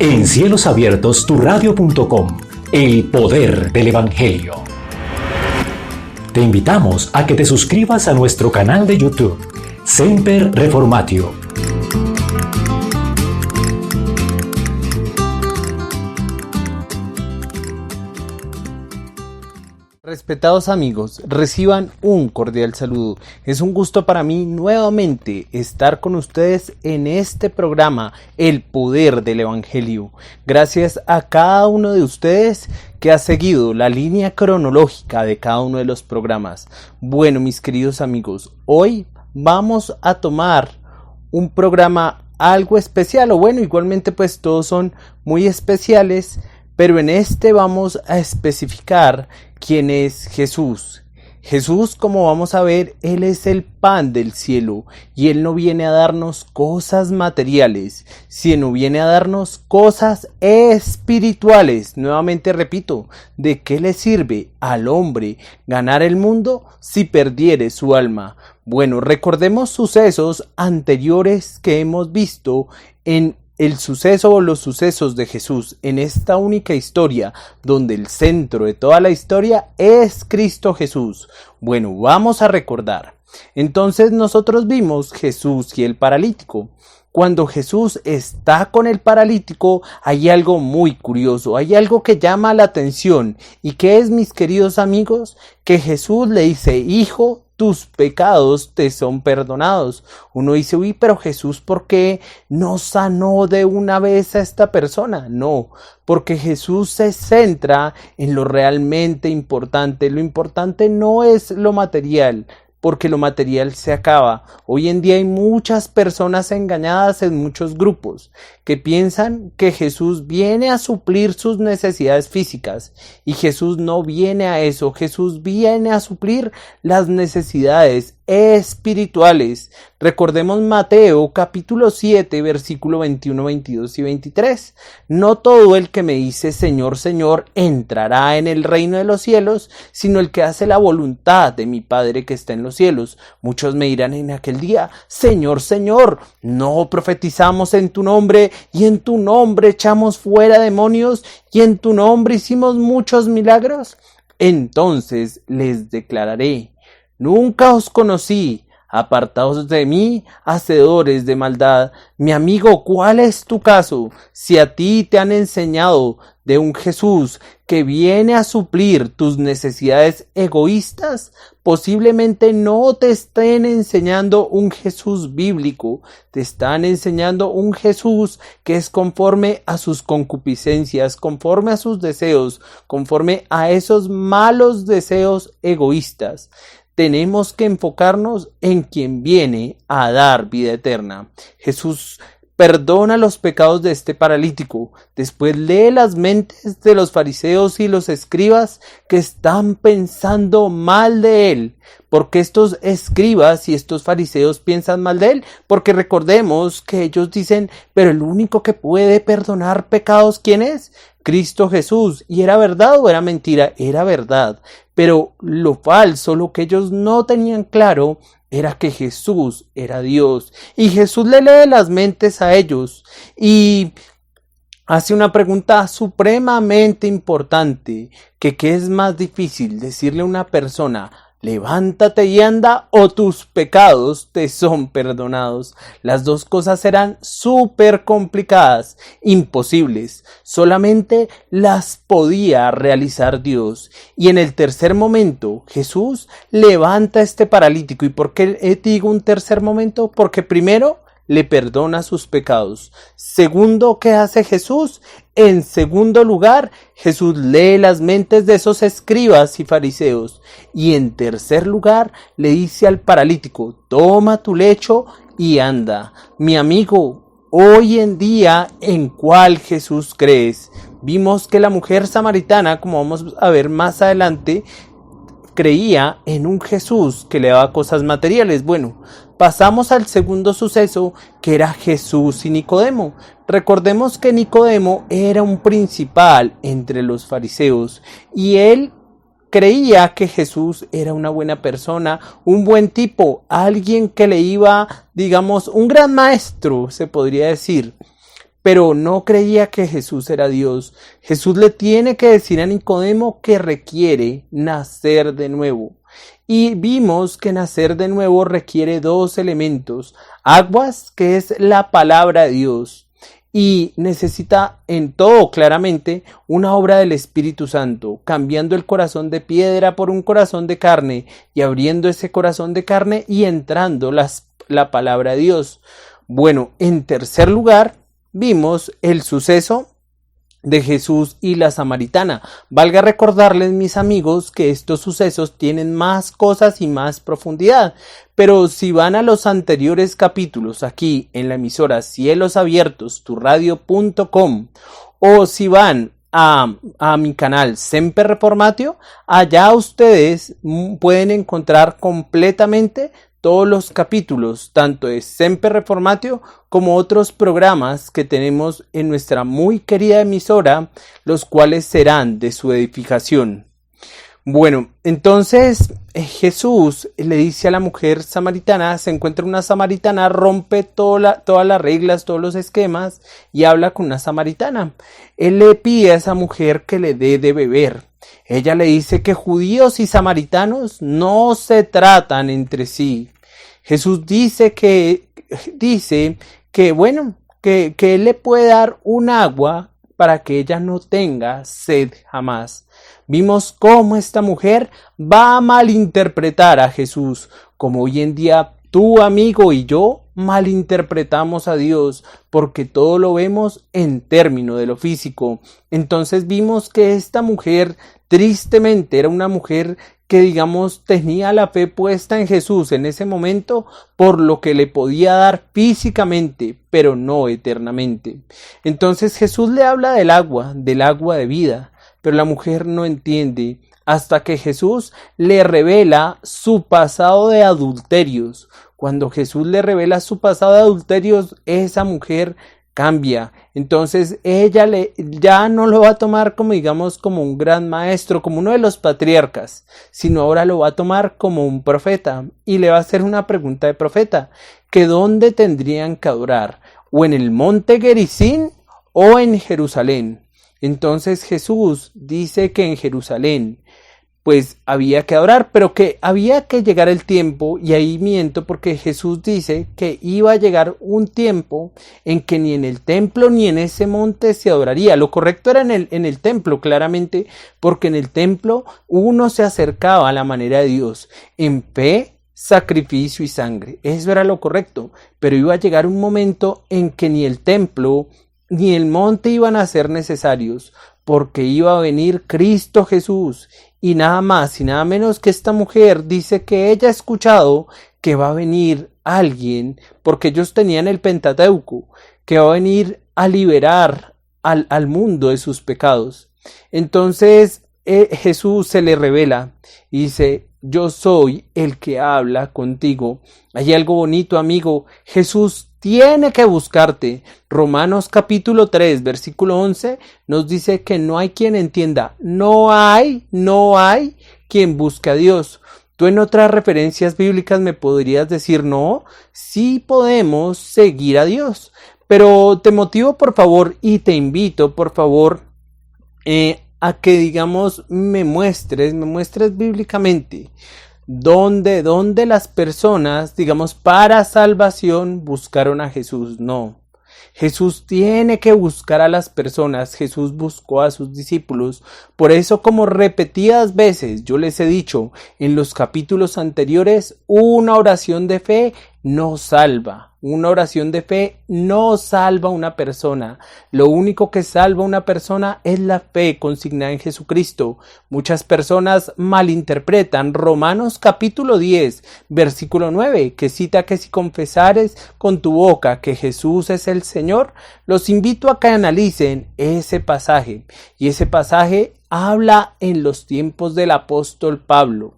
En Cielos Abiertos, turadio.com, el poder del Evangelio. Te invitamos a que te suscribas a nuestro canal de YouTube, Semper Reformatio. Respetados amigos, reciban un cordial saludo. Es un gusto para mí nuevamente estar con ustedes en este programa, El Poder del Evangelio. Gracias a cada uno de ustedes que ha seguido la línea cronológica de cada uno de los programas. Bueno, mis queridos amigos, hoy vamos a tomar un programa algo especial, o bueno, igualmente pues todos son muy especiales, pero en este vamos a especificar quién es Jesús. Jesús, como vamos a ver, Él es el pan del cielo y Él no viene a darnos cosas materiales, sino viene a darnos cosas espirituales. Nuevamente repito, ¿de qué le sirve al hombre ganar el mundo si perdiere su alma? Bueno, recordemos sucesos anteriores que hemos visto en el suceso o los sucesos de Jesús en esta única historia, donde el centro de toda la historia es Cristo Jesús. Bueno, vamos a recordar. Entonces nosotros vimos Jesús y el paralítico. Cuando Jesús está con el paralítico, hay algo muy curioso, hay algo que llama la atención. ¿Y qué es, mis queridos amigos? Que Jesús le dice: hijo, tus pecados te son perdonados. Uno dice: uy, pero Jesús, ¿por qué no sanó de una vez a esta persona? No, porque Jesús se centra en lo realmente importante. Lo importante no es lo material, porque lo material se acaba. Hoy en día hay muchas personas engañadas en muchos grupos que piensan que Jesús viene a suplir sus necesidades físicas, y Jesús no viene a eso. Jesús viene a suplir las necesidades espirituales. Recordemos Mateo capítulo 7 versículo 21, 22 y 23. No todo el que me dice Señor, Señor entrará en el reino de los cielos, sino el que hace la voluntad de mi Padre que está en los cielos. Muchos me dirán en aquel día: Señor, Señor, ¿no profetizamos en tu nombre, y en tu nombre echamos fuera demonios, y en tu nombre hicimos muchos milagros? Entonces les declararé: nunca os conocí, apartaos de mí, hacedores de maldad. Mi amigo, ¿cuál es tu caso? Si a ti te han enseñado de un Jesús que viene a suplir tus necesidades egoístas, posiblemente no te estén enseñando un Jesús bíblico, te están enseñando un Jesús que es conforme a sus concupiscencias, conforme a sus deseos, conforme a esos malos deseos egoístas. Tenemos que enfocarnos en quien viene a dar vida eterna. Jesús perdona los pecados de este paralítico. Después lee las mentes de los fariseos y los escribas que están pensando mal de él. ¿Por qué estos escribas y estos fariseos piensan mal de él? Porque recordemos que ellos dicen: pero el único que puede perdonar pecados, ¿quién es? Cristo Jesús. ¿Y era verdad o era mentira? Era verdad. Pero lo falso, lo que ellos no tenían claro, era que Jesús era Dios. Y Jesús le lee las mentes a ellos y hace una pregunta supremamente importante: ¿qué es más difícil decirle a una persona: levántate y anda, o tus pecados te son perdonados? Las dos cosas eran súper complicadas, imposibles. Solamente las podía realizar Dios. Y en el tercer momento, Jesús levanta a este paralítico. ¿Y por qué digo un tercer momento? Porque primero, le perdona sus pecados. Segundo, ¿qué hace Jesús? En segundo lugar, Jesús lee las mentes de esos escribas y fariseos. Y en tercer lugar, le dice al paralítico: toma tu lecho y anda. Mi amigo, hoy en día, ¿en cuál Jesús crees? Vimos que la mujer samaritana, como vamos a ver más adelante, creía en un Jesús que le daba cosas materiales. Bueno, pasamos al segundo suceso, que era Jesús y Nicodemo. Recordemos que Nicodemo era un principal entre los fariseos y él creía que Jesús era una buena persona, un buen tipo, alguien que le iba, digamos, un gran maestro, se podría decir. pero no creía que Jesús era Dios. Jesús le tiene que decir a Nicodemo que requiere nacer de nuevo. Y vimos que nacer de nuevo requiere dos elementos: aguas, que es la palabra de Dios, y necesita en todo claramente una obra del Espíritu Santo, cambiando el corazón de piedra por un corazón de carne y abriendo ese corazón de carne y entrando la palabra de Dios. Bueno, en tercer lugar, vimos el suceso de Jesús y la samaritana. Valga recordarles, mis amigos, que estos sucesos tienen más cosas y más profundidad, pero si van a los anteriores capítulos aquí en la emisora Cielos Abiertos, turradio.com, o si van a mi canal Semper Reformatio, allá ustedes pueden encontrar completamente todos los capítulos, tanto de Semper Reformatio como otros programas que tenemos en nuestra muy querida emisora, los cuales serán de su edificación. Bueno, entonces Jesús le dice a la mujer samaritana, se encuentra una samaritana, rompe todas las reglas, todos los esquemas y habla con una samaritana. Él le pide a esa mujer que le dé de beber. Ella le dice que judíos y samaritanos no se tratan entre sí. Jesús dice que él le puede dar un agua para que ella no tenga sed jamás. Vimos cómo esta mujer va a malinterpretar a Jesús, como hoy en día tú, amigo, y yo malinterpretamos a Dios, porque todo lo vemos en términos de lo físico. Entonces vimos que esta mujer tristemente era una mujer que, digamos, tenía la fe puesta en Jesús en ese momento por lo que le podía dar físicamente, pero no eternamente. Entonces Jesús le habla del agua de vida, pero la mujer no entiende hasta que Jesús le revela su pasado de adulterios. Cuando Jesús le revela su pasado de adulterios, esa mujer cambia. Entonces ella ya no lo va a tomar como, digamos, como un gran maestro, como uno de los patriarcas, sino ahora lo va a tomar como un profeta y le va a hacer una pregunta de profeta, que dónde tendrían que adorar, o en el monte Gerizim o en Jerusalén. Entonces Jesús dice que en Jerusalén pues había que adorar, pero que había que llegar el tiempo, y ahí miento porque Jesús dice que iba a llegar un tiempo en que ni en el templo ni en ese monte se adoraría. Lo correcto era en el templo, claramente, porque en el templo uno se acercaba a la manera de Dios, en fe, sacrificio y sangre. Eso era lo correcto, pero iba a llegar un momento en que ni el templo ni el monte iban a ser necesarios, porque iba a venir Cristo Jesús. Y nada más y nada menos que esta mujer dice que ella ha escuchado que va a venir alguien, porque ellos tenían el Pentateuco, que va a venir a liberar al mundo de sus pecados. Entonces Jesús se le revela y dice: yo soy el que habla contigo. Hay algo bonito, amigo. Jesús tiene que buscarte. Romanos capítulo 3, versículo 11 nos dice que no hay quien entienda. No hay quien busque a Dios. Tú en otras referencias bíblicas me podrías decir, no, sí podemos seguir a Dios. Pero te motivo, por favor, y te invito, por favor, a que, digamos, me muestres bíblicamente donde las personas, digamos, para salvación buscaron a Jesús. No, Jesús tiene que buscar a las personas. Jesús buscó a sus discípulos. Por eso, como repetidas veces yo les he dicho en los capítulos anteriores, una oración de fe no salva. Una oración de fe no salva a una persona. Lo único que salva a una persona es la fe consignada en Jesucristo. Muchas personas malinterpretan Romanos capítulo 10, versículo 9, que cita que si confesares con tu boca que Jesús es el Señor. Los invito a que analicen ese pasaje. Y ese pasaje habla en los tiempos del apóstol Pablo.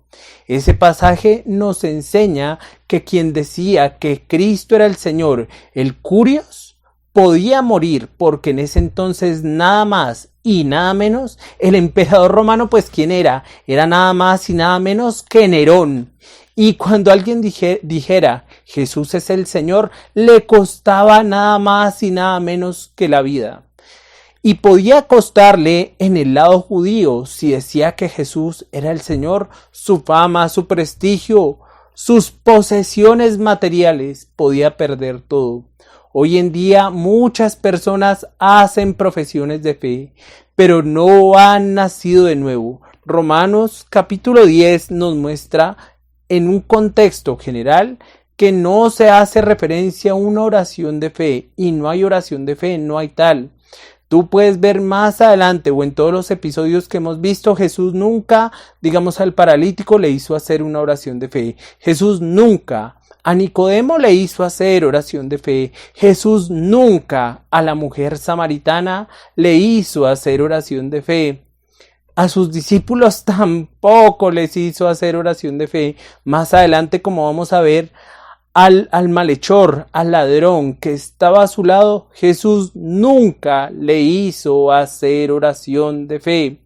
Ese pasaje nos enseña que quien decía que Cristo era el Señor, el Curios, podía morir, porque en ese entonces nada más y nada menos, el emperador romano, pues ¿quién era? Era nada más y nada menos que Nerón. Y cuando alguien dijera Jesús es el Señor, le costaba nada más y nada menos que la vida. Y podía costarle en el lado judío si decía que Jesús era el Señor, su fama, su prestigio, sus posesiones materiales, podía perder todo. Hoy en día muchas personas hacen profesiones de fe, pero no han nacido de nuevo. Romanos capítulo 10 nos muestra en un contexto general que no se hace referencia a una oración de fe, y no hay oración de fe, no hay tal. Tú puedes ver más adelante o en todos los episodios que hemos visto, Jesús nunca, digamos, al paralítico le hizo hacer una oración de fe. Jesús nunca a Nicodemo le hizo hacer oración de fe. Jesús nunca a la mujer samaritana le hizo hacer oración de fe. A sus discípulos tampoco les hizo hacer oración de fe. Más adelante, como vamos a ver, al malhechor, al ladrón que estaba a su lado, Jesús nunca le hizo hacer oración de fe.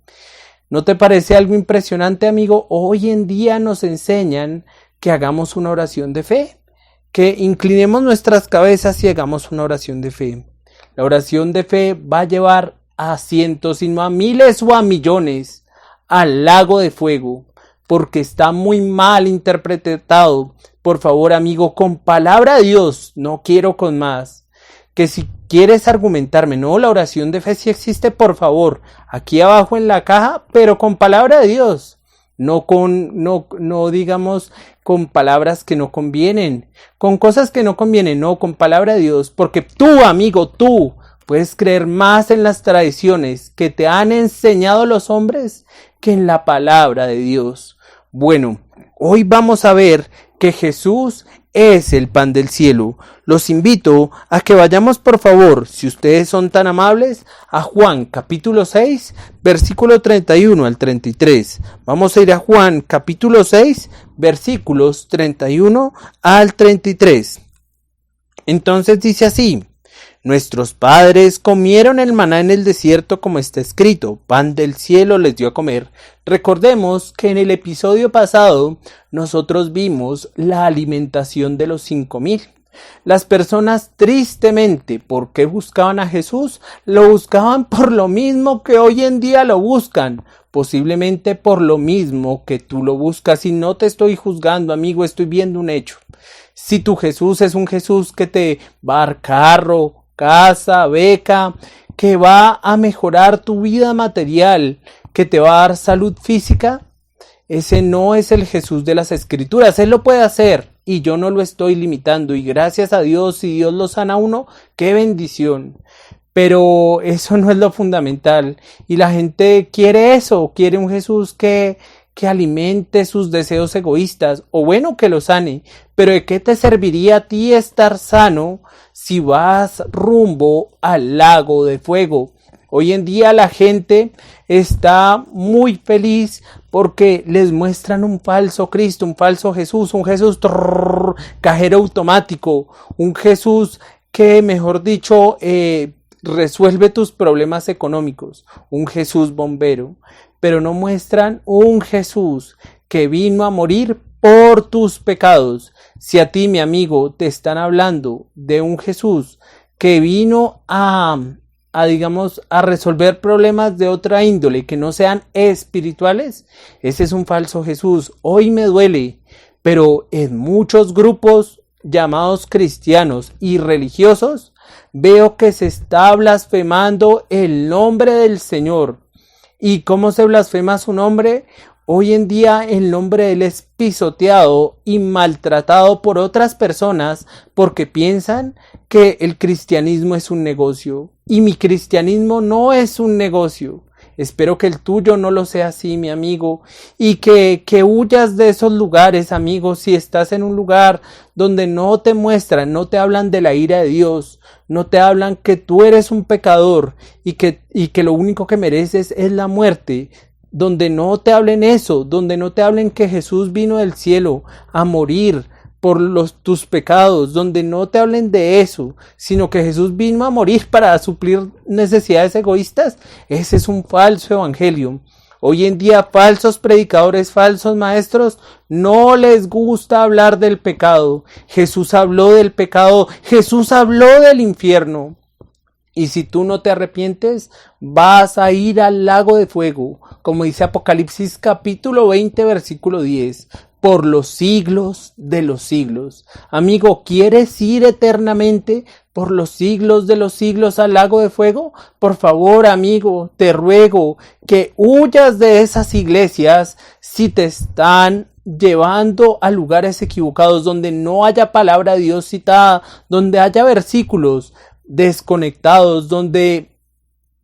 ¿No te parece algo impresionante, amigo? Hoy en día nos enseñan que hagamos una oración de fe, que inclinemos nuestras cabezas y hagamos una oración de fe. La oración de fe va a llevar a cientos, sino a miles o a millones al lago de fuego, porque está muy mal interpretado. Por favor, amigo, con palabra de Dios, no quiero con más. Que si quieres argumentarme, no, la oración de fe sí existe, por favor, aquí abajo en la caja, pero con palabra de Dios. No digamos con palabras que no convienen, con cosas que no convienen, no, con palabra de Dios, porque tú, amigo, tú puedes creer más en las tradiciones que te han enseñado los hombres que en la palabra de Dios. Bueno, hoy vamos a ver que Jesús es el pan del cielo. Los invito a que vayamos, por favor, si ustedes son tan amables, a Juan capítulo 6, versículo 31 al 33. Vamos a ir a Juan capítulo 6, versículos 31 al 33. Entonces dice así: nuestros padres comieron el maná en el desierto, como está escrito, pan del cielo les dio a comer. Recordemos que en el episodio pasado nosotros vimos la alimentación de los 5,000. Las personas tristemente, ¿por qué buscaban a Jesús? Lo buscaban por lo mismo que hoy en día lo buscan. Posiblemente por lo mismo que tú lo buscas, y no te estoy juzgando, amigo, estoy viendo un hecho. Si tu Jesús es un Jesús que te va a dar carro, casa, beca, que va a mejorar tu vida material, que te va a dar salud física, ese no es el Jesús de las Escrituras. Él lo puede hacer y yo no lo estoy limitando, y gracias a Dios, si Dios lo sana a uno, qué bendición. Pero eso no es lo fundamental, y la gente quiere eso, quiere un Jesús que alimente sus deseos egoístas, o bueno, que lo sane. Pero ¿de qué te serviría a ti estar sano si vas rumbo al lago de fuego? Hoy en día la gente está muy feliz porque les muestran un falso Cristo, un falso Jesús, un Jesús cajero automático, un Jesús que, mejor dicho, resuelve tus problemas económicos, un Jesús bombero. Pero no muestran un Jesús que vino a morir por tus pecados. Si a ti, mi amigo, te están hablando de un Jesús que vino a resolver problemas de otra índole que no sean espirituales, ese es un falso Jesús. Hoy me duele, pero en muchos grupos llamados cristianos y religiosos veo que se está blasfemando el nombre del Señor. ¿Y cómo se blasfema su nombre? Hoy en día el nombre de él es pisoteado y maltratado por otras personas porque piensan que el cristianismo es un negocio. Y mi cristianismo no es un negocio. Espero que el tuyo no lo sea así, mi amigo, y que huyas de esos lugares, amigo. Si estás en un lugar donde no te muestran, no te hablan de la ira de Dios, no te hablan que tú eres un pecador y que lo único que mereces es la muerte, donde no te hablen eso, donde no te hablen que Jesús vino del cielo a morir por tus pecados, donde no te hablen de eso, sino que Jesús vino a morir para suplir necesidades egoístas, ese es un falso evangelio. Hoy en día falsos predicadores, falsos maestros, no les gusta hablar del pecado. Jesús habló del pecado, Jesús habló del infierno. Y si tú no te arrepientes, vas a ir al lago de fuego, como dice Apocalipsis capítulo 20, versículo 10, por los siglos de los siglos. Amigo, ¿quieres ir eternamente por los siglos de los siglos al lago de fuego? Por favor, amigo, te ruego que huyas de esas iglesias si te están llevando a lugares equivocados, donde no haya palabra de Dios citada, donde haya versículos desconectados, donde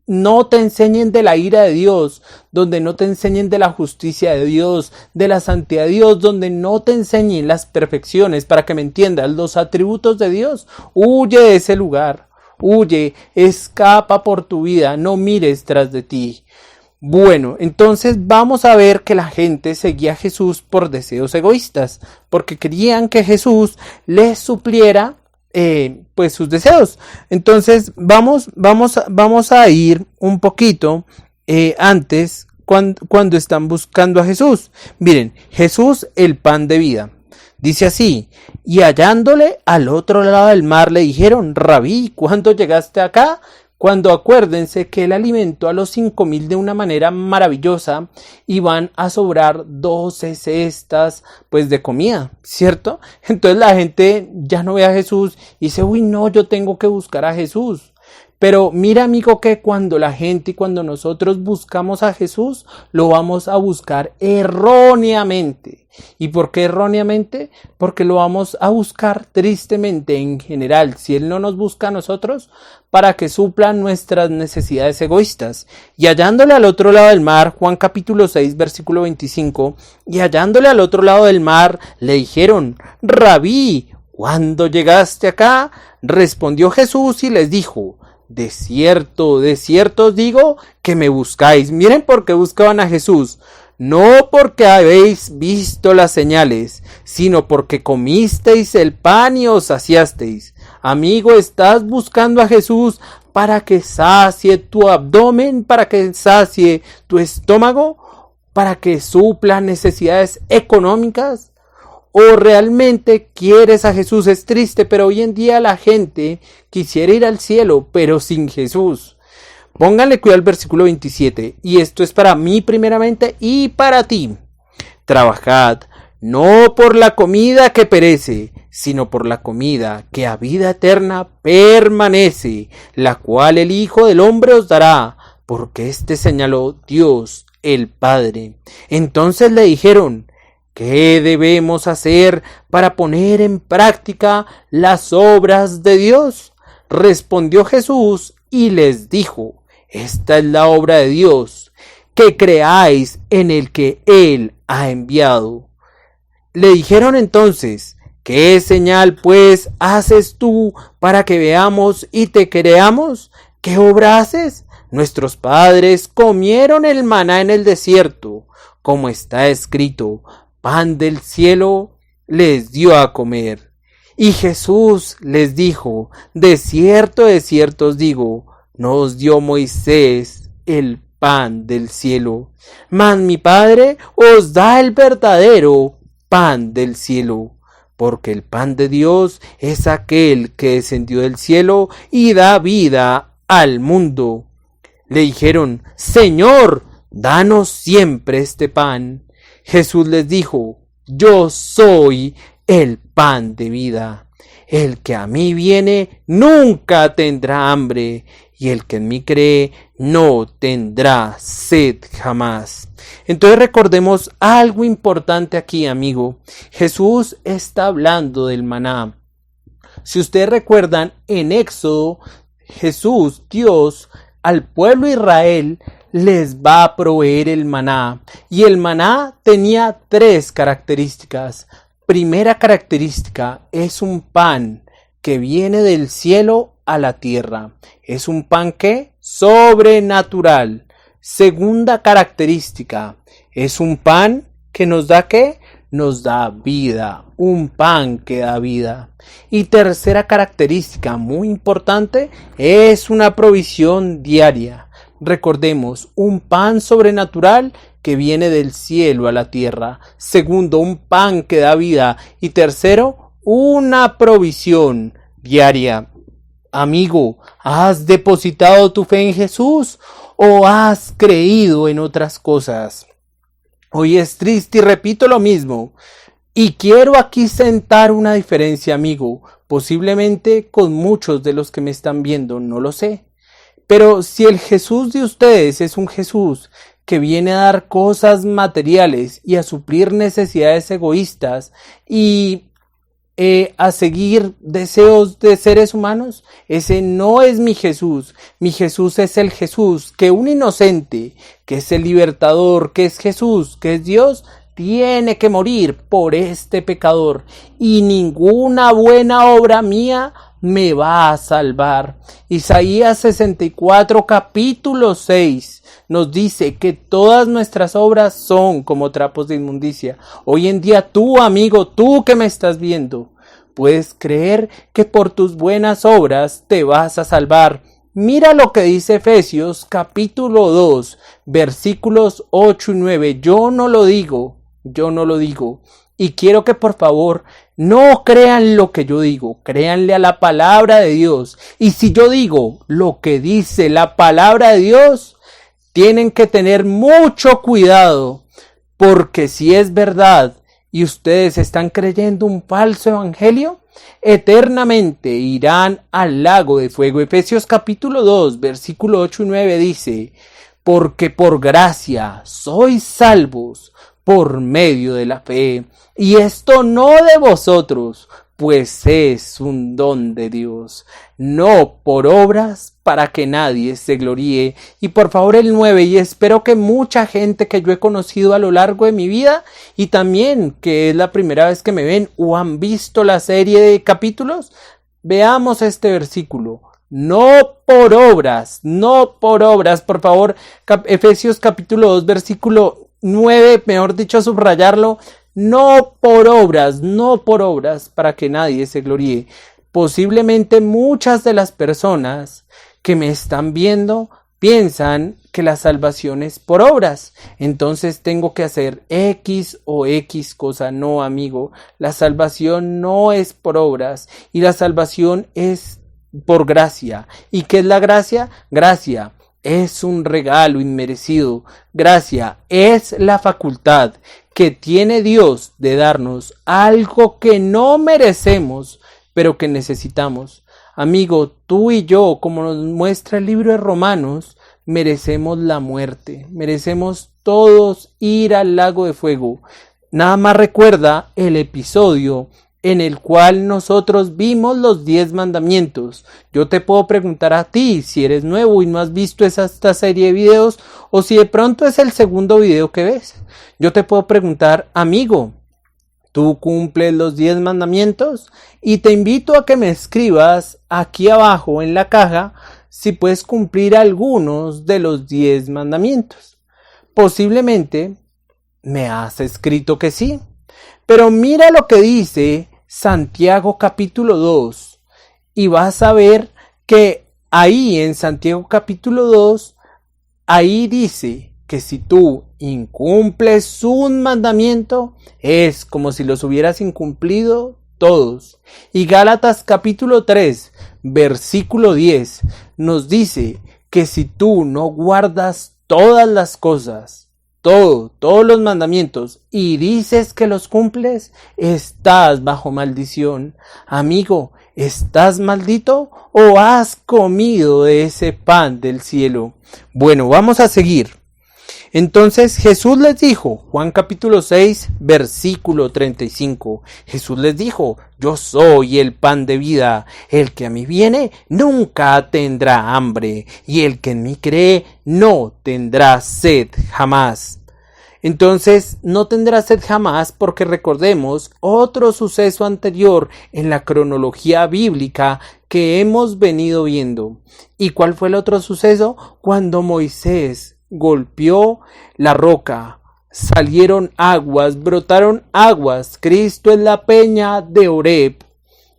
no te enseñen de la ira de Dios, donde no te enseñen de la justicia de Dios, de la santidad de Dios, donde no te enseñen las perfecciones, para que me entiendas, los atributos de Dios. Huye de ese lugar, huye, escapa por tu vida, no mires tras de ti. Bueno, entonces vamos a ver que la gente seguía a Jesús por deseos egoístas, porque querían que Jesús les supliera pues sus deseos. Entonces vamos a ir un poquito antes cuando están buscando a Jesús. Miren, Jesús, el pan de vida. Dice así: y hallándole al otro lado del mar le dijeron: Rabí, ¿cuándo llegaste acá? Cuando acuérdense que él alimentó a los 5,000 de una manera maravillosa y van a sobrar 12 cestas pues de comida, ¿cierto? Entonces la gente ya no ve a Jesús y dice: uy, no, yo tengo que buscar a Jesús. Pero mira, amigo, que cuando la gente y cuando nosotros buscamos a Jesús, lo vamos a buscar erróneamente. ¿Y por qué erróneamente? Porque lo vamos a buscar tristemente en general. Si Él no nos busca a nosotros, para que suplan nuestras necesidades egoístas. Y hallándole al otro lado del mar, Juan capítulo 6, versículo 25, y hallándole al otro lado del mar, le dijeron: Rabí, ¿cuándo llegaste acá? Respondió Jesús y les dijo: de cierto os digo que me buscáis. Miren por qué buscaban a Jesús. No porque habéis visto las señales, sino porque comisteis el pan y os saciasteis. Amigo, ¿estás buscando a Jesús para que sacie tu abdomen, para que sacie tu estómago, para que supla necesidades económicas? ¿O realmente quieres a Jesús? Es triste, pero hoy en día la gente quisiera ir al cielo, pero sin Jesús. Pónganle cuidado al versículo 27, y esto es para mí primeramente y para ti. Trabajad, no por la comida que perece, sino por la comida que a vida eterna permanece, la cual el Hijo del Hombre os dará, porque éste señaló Dios el Padre. Entonces le dijeron: ¿qué debemos hacer para poner en práctica las obras de Dios? Respondió Jesús y les dijo: esta es la obra de Dios, que creáis en el que Él ha enviado. Le dijeron entonces: ¿qué señal pues haces tú para que veamos y te creamos? ¿Qué obra haces? Nuestros padres comieron el maná en el desierto, como está escrito: pan del cielo les dio a comer. Y Jesús les dijo: de cierto os digo, no os dio Moisés el pan del cielo, mas mi Padre os da el verdadero pan del cielo. Porque el pan de Dios es aquel que descendió del cielo y da vida al mundo. Le dijeron: Señor, danos siempre este pan. Jesús les dijo: yo soy el pan de vida. El que a mí viene nunca tendrá hambre, y el que en mí cree no tendrá sed jamás. Entonces recordemos algo importante aquí, amigo. Jesús está hablando del maná. Si ustedes recuerdan, en Éxodo, Jesús, Dios, al pueblo de Israel les va a proveer el maná. Y el maná tenía 3 características. Primera característica: es un pan que viene del cielo a la tierra. Es un pan que sobrenatural. Segunda característica: es un pan que nos da ¿qué? Nos da vida. Un pan que da vida. Y tercera característica muy importante: es una provisión diaria. recordemos, un pan sobrenatural que viene del cielo a la tierra. Segundo, un pan que da vida. Y tercero, una provisión diaria. Amigo, ¿has depositado tu fe en Jesús o has creído en otras cosas? Hoy es triste y repito lo mismo. Y quiero aquí sentar una diferencia, amigo. Posiblemente con muchos de los que me están viendo, no lo sé. Pero si el Jesús de ustedes es un Jesús que viene a dar cosas materiales y a suplir necesidades egoístas y a seguir deseos de seres humanos, ese no es mi Jesús. Mi Jesús es el Jesús que un inocente, que es el libertador, que es Jesús, que es Dios, tiene que morir por este pecador y ninguna buena obra mía me va a salvar. Isaías 64 capítulo 6 nos dice que todas nuestras obras son como trapos de inmundicia. Hoy en día tú, amigo, tú que me estás viendo, puedes creer que por tus buenas obras te vas a salvar. Mira lo que dice Efesios capítulo 2 versículos 8 y 9. Yo no lo digo. Y quiero que por favor no crean lo que yo digo, créanle a la palabra de Dios. Y si yo digo lo que dice la palabra de Dios, tienen que tener mucho cuidado, porque si es verdad y ustedes están creyendo un falso evangelio, eternamente irán al lago de fuego. Efesios capítulo 2, versículo 8 y 9 dice: porque por gracia sois salvos por medio de la fe, y esto no de vosotros, pues es un don de Dios, no por obras, para que nadie se gloríe. Y por favor el 9, y espero que mucha gente que yo he conocido a lo largo de mi vida, y también que es la primera vez que me ven o han visto la serie de capítulos, veamos este versículo. No por obras, por favor, Efesios capítulo 2, versículo 9, mejor dicho, subrayarlo, no por obras, para que nadie se gloríe. Posiblemente muchas de las personas que me están viendo piensan que la salvación es por obras, entonces tengo que hacer X o X cosa. No, amigo, la salvación no es por obras y la salvación es por gracia. ¿Y qué es la gracia? Gracia es un regalo inmerecido. Gracia es la facultad que tiene Dios de darnos algo que no merecemos, pero que necesitamos. Amigo, tú y yo, como nos muestra el libro de Romanos, merecemos la muerte. Merecemos todos ir al lago de fuego. Nada más recuerda el episodio en el cual nosotros vimos los 10 mandamientos. Yo te puedo preguntar a ti, si eres nuevo y no has visto esta serie de videos, o si de pronto es el segundo video que ves. Yo te puedo preguntar, amigo, ¿tú cumples los 10 mandamientos? Y te invito a que me escribas aquí abajo en la caja si puedes cumplir algunos de los 10 mandamientos. Posiblemente me has escrito que sí. Pero mira lo que dice Santiago capítulo 2 y vas a ver que ahí en Santiago capítulo 2, ahí dice que si tú incumples un mandamiento es como si los hubieras incumplido todos. Y Gálatas capítulo 3 versículo 10 nos dice que si tú no guardas todas las cosas, todos los mandamientos, y dices que los cumples, estás bajo maldición. Amigo, ¿estás maldito o has comido de ese pan del cielo? Bueno, vamos a seguir. Entonces Jesús les dijo, Juan capítulo 6, versículo 35, Jesús les dijo, yo soy el pan de vida, el que a mí viene nunca tendrá hambre, y el que en mí cree no tendrá sed jamás. Entonces no tendrá sed jamás porque recordemos otro suceso anterior en la cronología bíblica que hemos venido viendo. ¿Y cuál fue el otro suceso? Cuando Moisés golpeó la roca, salieron aguas, brotaron aguas. Cristo es la peña de Oreb.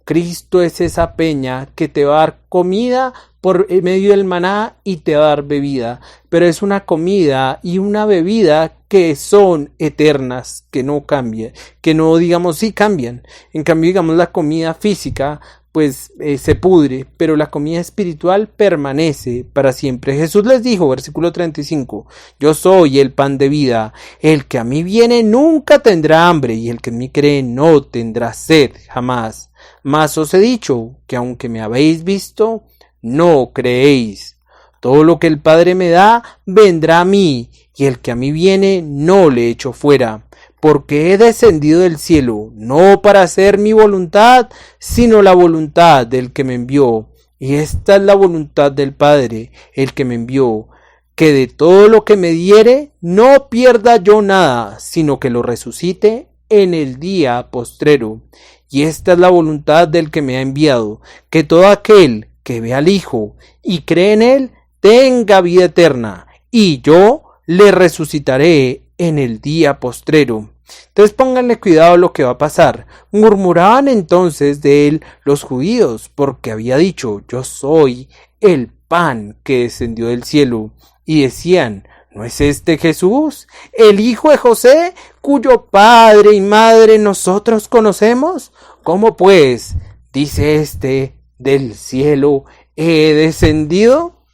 Cristo es esa peña que te va a dar comida por medio del maná y te va a dar bebida, pero es una comida y una bebida que son eternas, que no cambian, que no digamos sí cambian. En cambio, digamos, la comida física pues se pudre, pero la comida espiritual permanece para siempre. Jesús les dijo, versículo 35, yo soy el pan de vida, el que a mí viene nunca tendrá hambre, y el que en mí cree no tendrá sed jamás. Mas os he dicho que aunque me habéis visto, no creéis. Todo lo que el Padre me da, vendrá a mí, y el que a mí viene, no le echo fuera. Porque he descendido del cielo, no para hacer mi voluntad, sino la voluntad del que me envió. Y esta es la voluntad del Padre, el que me envió, que de todo lo que me diere, no pierda yo nada, sino que lo resucite en el día postrero. Y esta es la voluntad del que me ha enviado, que todo aquel que ve al Hijo y cree en él, tenga vida eterna, y yo le resucitaré en el día postrero. Entonces pónganle cuidado a lo que va a pasar. Murmuraban entonces de él los judíos, porque había dicho, yo soy el pan que descendió del cielo. Y decían, ¿no es este Jesús, el hijo de José, cuyo padre y madre nosotros conocemos? ¿Cómo pues dice este, del cielo he descendido?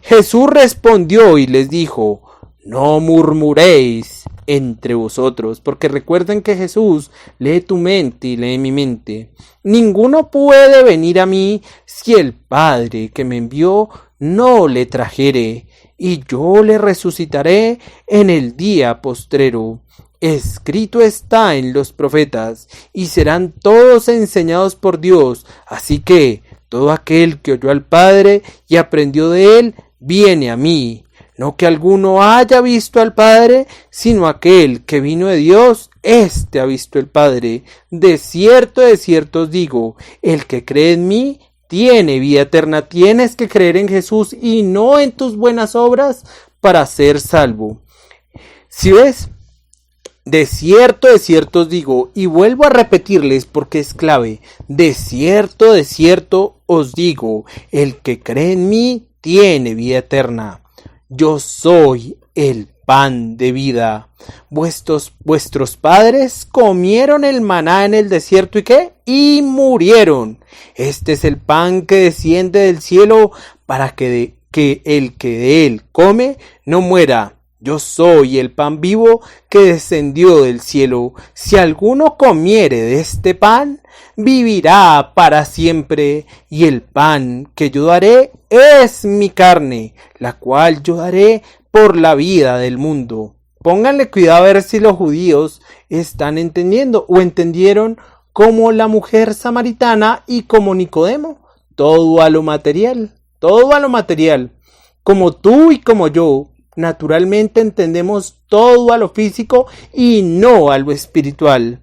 Jesús respondió y les dijo, no murmuréis entre vosotros, porque recuerden que Jesús lee tu mente y lee mi mente. Ninguno puede venir a mí si el Padre que me envió no le trajere, y yo le resucitaré en el día postrero. Escrito está en los profetas, y serán todos enseñados por Dios. Así que todo aquel que oyó al Padre y aprendió de él, viene a mí. No que alguno haya visto al Padre, sino aquel que vino de Dios, éste ha visto el Padre. De cierto os digo, el que cree en mí, tiene vida eterna. Tienes que creer en Jesús y no en tus buenas obras para ser salvo. ¿Sí ves? De cierto os digo, y vuelvo a repetirles porque es clave, de cierto os digo, el que cree en mí tiene vida eterna. Yo soy el pan de vida. Vuestros padres comieron el maná en el desierto, ¿y qué? Y murieron. Este es el pan que desciende del cielo para que el que de él come no muera. Yo soy el pan vivo que descendió del cielo. Si alguno comiere de este pan, vivirá para siempre. Y el pan que yo daré es mi carne, la cual yo daré por la vida del mundo. Pónganle cuidado a ver si los judíos están entendiendo o entendieron como la mujer samaritana y como Nicodemo. Todo a lo material, como tú y como yo. Naturalmente entendemos todo a lo físico y no a lo espiritual.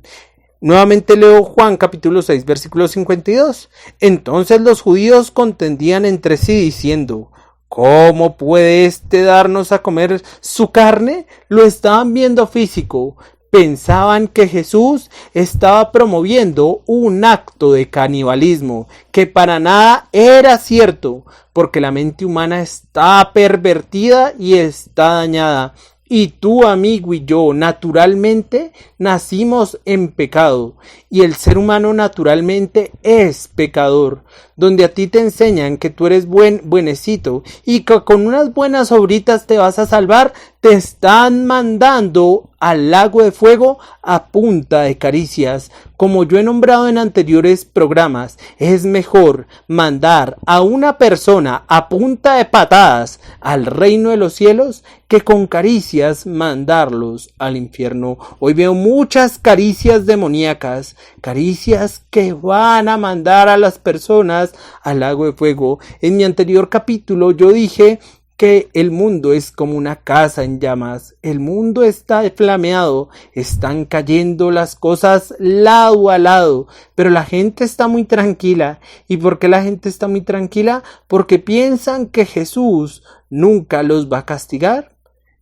Nuevamente leo Juan capítulo 6 versículo 52. Entonces los judíos contendían entre sí diciendo, ¿cómo puede éste darnos a comer su carne? Lo estaban viendo físico. Pensaban que Jesús estaba promoviendo un acto de canibalismo, que para nada era cierto, porque la mente humana está pervertida y está dañada. Y tú, amigo, y yo, naturalmente nacimos en pecado, y el ser humano naturalmente es pecador, donde a ti te enseñan que tú eres buenecito y que con unas buenas obritas te vas a salvar, te están mandando al lago de fuego a punta de caricias. Como yo he nombrado en anteriores programas, es mejor mandar a una persona a punta de patadas al reino de los cielos que con caricias mandarlos al infierno. Hoy veo muchas caricias demoníacas, caricias que van a mandar a las personas al lago de fuego. En mi anterior capítulo yo dije que el mundo es como una casa en llamas, el mundo está flameado, están cayendo las cosas lado a lado, pero la gente está muy tranquila. ¿Y por qué la gente está muy tranquila? Porque piensan que Jesús nunca los va a castigar.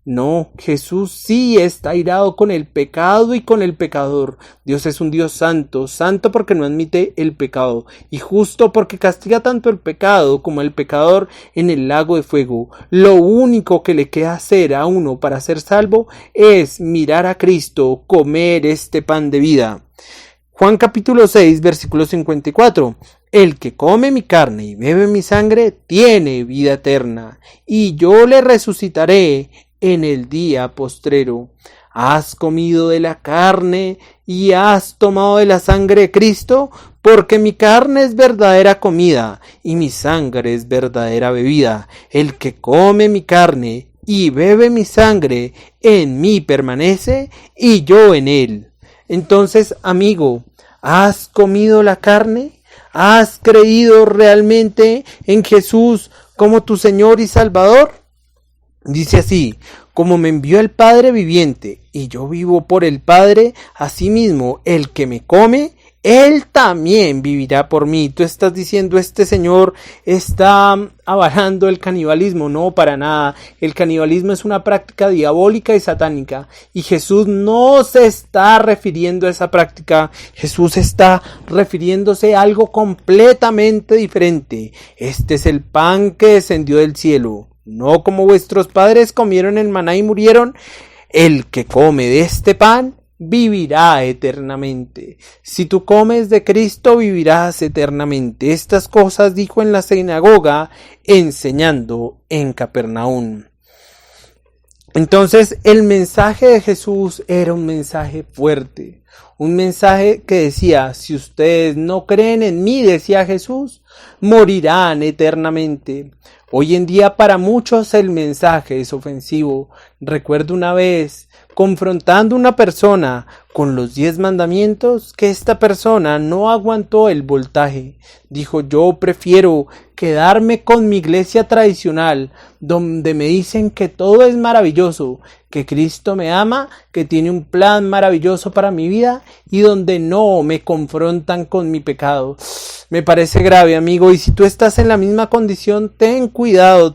No, Jesús sí está airado con el pecado y con el pecador. Dios es un Dios santo, santo porque no admite el pecado, y justo porque castiga tanto el pecado como el pecador en el lago de fuego. Lo único que le queda hacer a uno para ser salvo es mirar a Cristo, comer este pan de vida. Juan capítulo 6, versículo 54. El que come mi carne y bebe mi sangre tiene vida eterna, y yo le resucitaré en el día postrero. ¿Has comido de la carne y has tomado de la sangre de Cristo? Porque mi carne es verdadera comida y mi sangre es verdadera bebida. El que come mi carne y bebe mi sangre en mí permanece y yo en él. Entonces, amigo, ¿has comido la carne? ¿Has creído realmente en Jesús como tu Señor y Salvador? Dice así: como me envió el Padre viviente y yo vivo por el Padre, asimismo el que me come, él también vivirá por mí. Tú estás diciendo, este señor está avalando el canibalismo. No, para nada. El canibalismo es una práctica diabólica y satánica, y Jesús no se está refiriendo a esa práctica. Jesús está refiriéndose a algo completamente diferente. Este es el pan que descendió del cielo. No como vuestros padres comieron el maná y murieron. El que come de este pan vivirá eternamente. Si tú comes de Cristo, vivirás eternamente. Estas cosas dijo en la sinagoga, enseñando en Capernaum. Entonces, el mensaje de Jesús era un mensaje fuerte. Un mensaje que decía: si ustedes no creen en mí, decía Jesús, morirán eternamente. Hoy en día para muchos el mensaje es ofensivo. Recuerdo una vez confrontando a una persona con los 10 mandamientos, que esta persona no aguantó el voltaje. Dijo: yo prefiero quedarme con mi iglesia tradicional, donde me dicen que todo es maravilloso, que Cristo me ama, que tiene un plan maravilloso para mi vida, y donde no me confrontan con mi pecado. Me parece grave, amigo, y si tú estás en la misma condición, ten cuidado,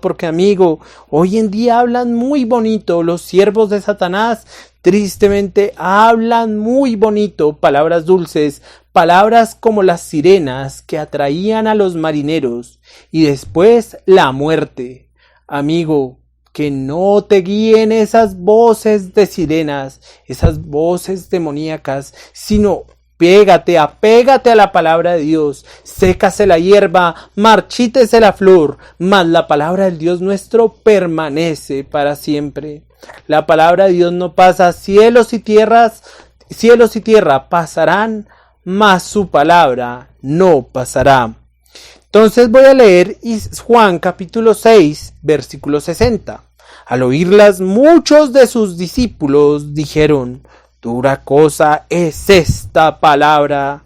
porque, amigo, hoy en día hablan muy bonito. Los siervos de Satanás tristemente hablan muy bonito, palabras dulces, palabras como las sirenas que atraían a los marineros, y después la muerte. Amigo, que no te guíen esas voces de sirenas, esas voces demoníacas, sino apégate a la palabra de Dios. Sécase la hierba, marchítese la flor, mas la palabra del Dios nuestro permanece para siempre. La palabra de Dios no pasa. Cielos y tierra pasarán, mas su palabra no pasará. Entonces voy a leer Juan capítulo 6, versículo 60. Al oírlas, muchos de sus discípulos dijeron: dura cosa es esta palabra.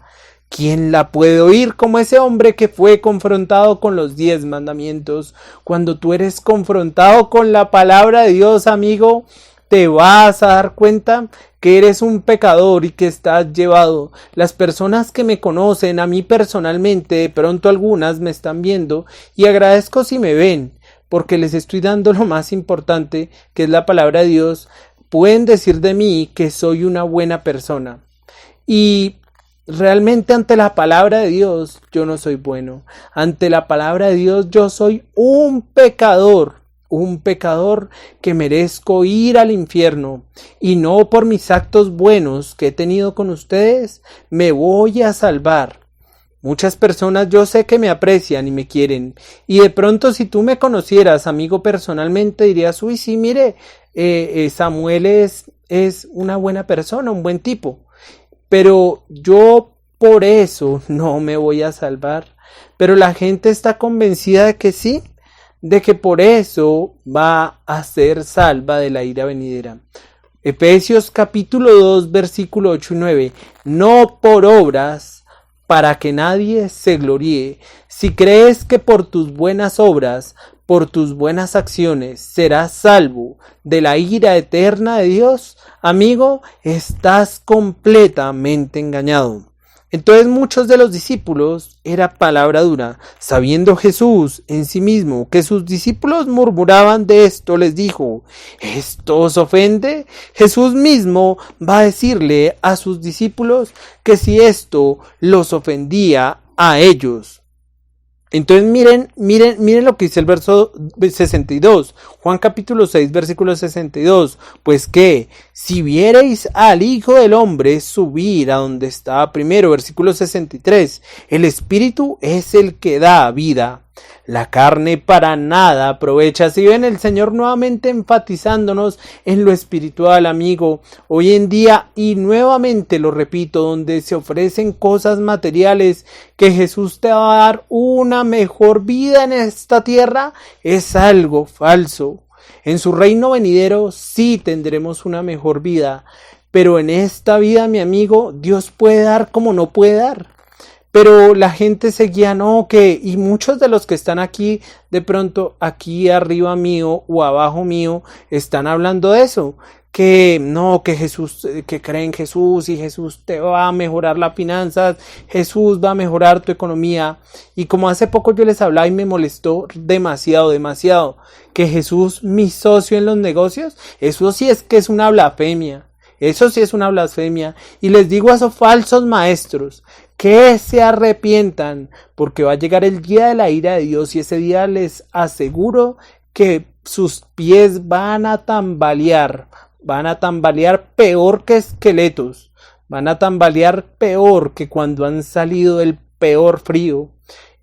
¿Quién la puede oír como ese hombre que fue confrontado con los 10 mandamientos? Cuando tú eres confrontado con la palabra de Dios, amigo, te vas a dar cuenta que eres un pecador y que estás llevado. Las personas que me conocen, a mí personalmente, de pronto algunas me están viendo, y agradezco si me ven, porque les estoy dando lo más importante, que es la palabra de Dios. Pueden decir de mí que soy una buena persona, y realmente ante la palabra de Dios yo no soy bueno. Ante la palabra de Dios yo soy un pecador que merezco ir al infierno, y no por mis actos buenos que he tenido con ustedes me voy a salvar. Muchas personas yo sé que me aprecian y me quieren, y de pronto si tú me conocieras, amigo, personalmente, dirías: uy, sí, mire, Samuel es una buena persona, un buen tipo, pero yo por eso no me voy a salvar. Pero la gente está convencida de que sí, de que por eso va a ser salva de la ira venidera. Efesios capítulo 2, versículo 8 y 9. No por obras, para que nadie se gloríe. Si crees que por tus buenas obras, por tus buenas acciones, serás salvo de la ira eterna de Dios, amigo, estás completamente engañado. Entonces muchos de los discípulos era palabra dura. Sabiendo Jesús en sí mismo que sus discípulos murmuraban de esto, les dijo: ¿esto os ofende? Jesús mismo va a decirle a sus discípulos que si esto los ofendía a ellos. Entonces miren lo que dice el verso 62, Juan capítulo 6, versículo 62, pues que si viereis al Hijo del Hombre subir a donde estaba primero, versículo 63, el Espíritu es el que da vida. La carne para nada aprovecha. Si ven, el Señor nuevamente enfatizándonos en lo espiritual, amigo. Hoy en día, y nuevamente lo repito, donde se ofrecen cosas materiales, que Jesús te va a dar una mejor vida en esta tierra, es algo falso. En su reino venidero sí tendremos una mejor vida, pero en esta vida, mi amigo, Dios puede dar como no puede dar. Pero la gente seguía, y muchos de los que están aquí, de pronto aquí arriba mío o abajo mío, están hablando de eso. Que Jesús, que creen en Jesús y Jesús te va a mejorar las finanzas, Jesús va a mejorar tu economía. Y como hace poco yo les hablaba y me molestó demasiado, que Jesús, mi socio en los negocios, eso sí es que es una blasfemia. Eso sí es una blasfemia. Y les digo a esos falsos maestros que se arrepientan, porque va a llegar el día de la ira de Dios, y ese día les aseguro que sus pies van a tambalear peor que esqueletos, van a tambalear peor que cuando han salido del peor frío.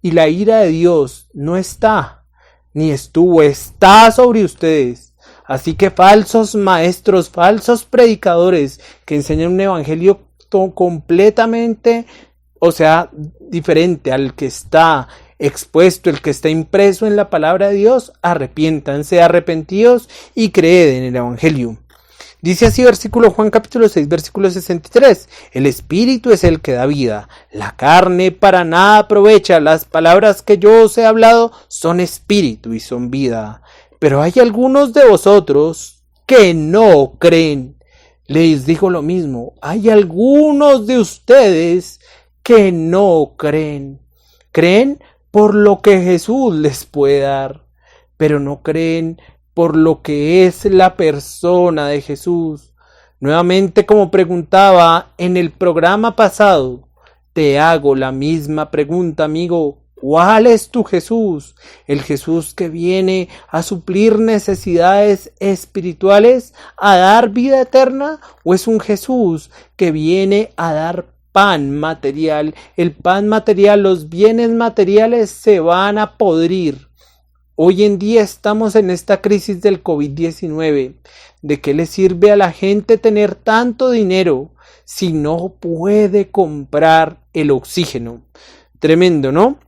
Y la ira de Dios no está, ni estuvo, está sobre ustedes. Así que falsos maestros, falsos predicadores que enseñan un evangelio completamente, diferente al que está expuesto, el que está impreso en la palabra de Dios, arrepiéntanse, arrepentidos y creed en el evangelio. Dice así Juan capítulo 6, versículo 63, el Espíritu es el que da vida, la carne para nada aprovecha, las palabras que yo os he hablado son espíritu y son vida. Pero hay algunos de vosotros que no creen. Les digo lo mismo, hay algunos de ustedes que no creen. Creen por lo que Jesús les puede dar, pero no creen por lo que es la persona de Jesús. Nuevamente, como preguntaba en el programa pasado, te hago la misma pregunta, amigo. ¿Cuál es tu Jesús? ¿El Jesús que viene a suplir necesidades espirituales, a dar vida eterna? ¿O es un Jesús que viene a dar pan material? El pan material, los bienes materiales se van a podrir. Hoy en día estamos en esta crisis del COVID-19. ¿De qué le sirve a la gente tener tanto dinero si no puede comprar el oxígeno? Tremendo, ¿no?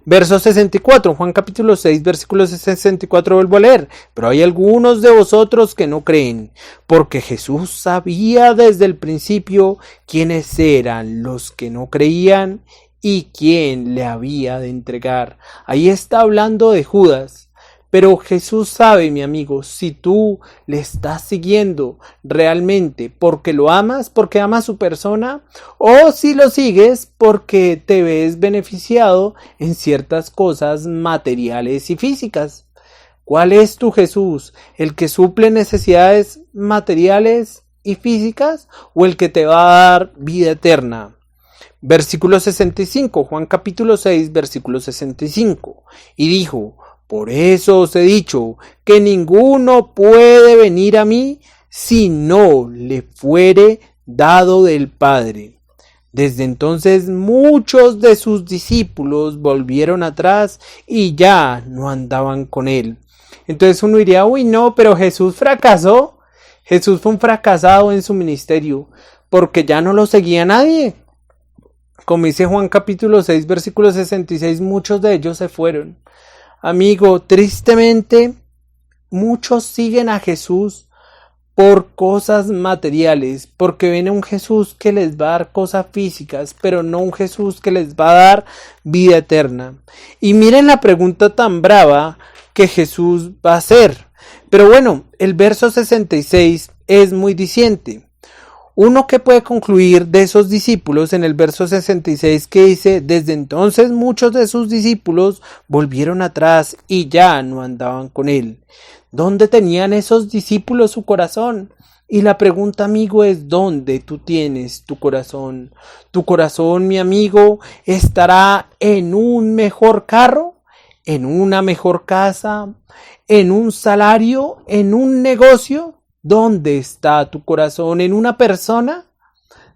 Verso 64, Juan capítulo 6, versículo 64, vuelvo a leer. Pero hay algunos de vosotros que no creen, porque Jesús sabía desde el principio quiénes eran los que no creían y quién le había de entregar. Ahí está hablando de Judas. Pero Jesús sabe, mi amigo, si tú le estás siguiendo realmente porque lo amas, porque amas su persona, o si lo sigues porque te ves beneficiado en ciertas cosas materiales y físicas. ¿Cuál es tu Jesús? ¿El que suple necesidades materiales y físicas o el que te va a dar vida eterna? Versículo 65, Juan capítulo 6, versículo 65. Y dijo: por eso os he dicho que ninguno puede venir a mí si no le fuere dado del Padre. Desde entonces muchos de sus discípulos volvieron atrás y ya no andaban con él. Entonces uno diría, pero Jesús fracasó. Jesús fue un fracasado en su ministerio porque ya no lo seguía nadie. Como dice Juan capítulo 6, versículo 66, muchos de ellos se fueron. Amigo, tristemente, muchos siguen a Jesús por cosas materiales, porque ven a un Jesús que les va a dar cosas físicas, pero no un Jesús que les va a dar vida eterna. Y miren la pregunta tan brava que Jesús va a hacer. Pero bueno, el verso 66 es muy diciente. Uno que puede concluir de esos discípulos en el verso 66 que dice: desde entonces muchos de sus discípulos volvieron atrás y ya no andaban con él. ¿Dónde tenían esos discípulos su corazón? Y la pregunta, amigo, es: ¿dónde tú tienes tu corazón? ¿Tu corazón, mi amigo, estará en un mejor carro? ¿En una mejor casa? ¿En un salario? ¿En un negocio? ¿Dónde está tu corazón? ¿En una persona?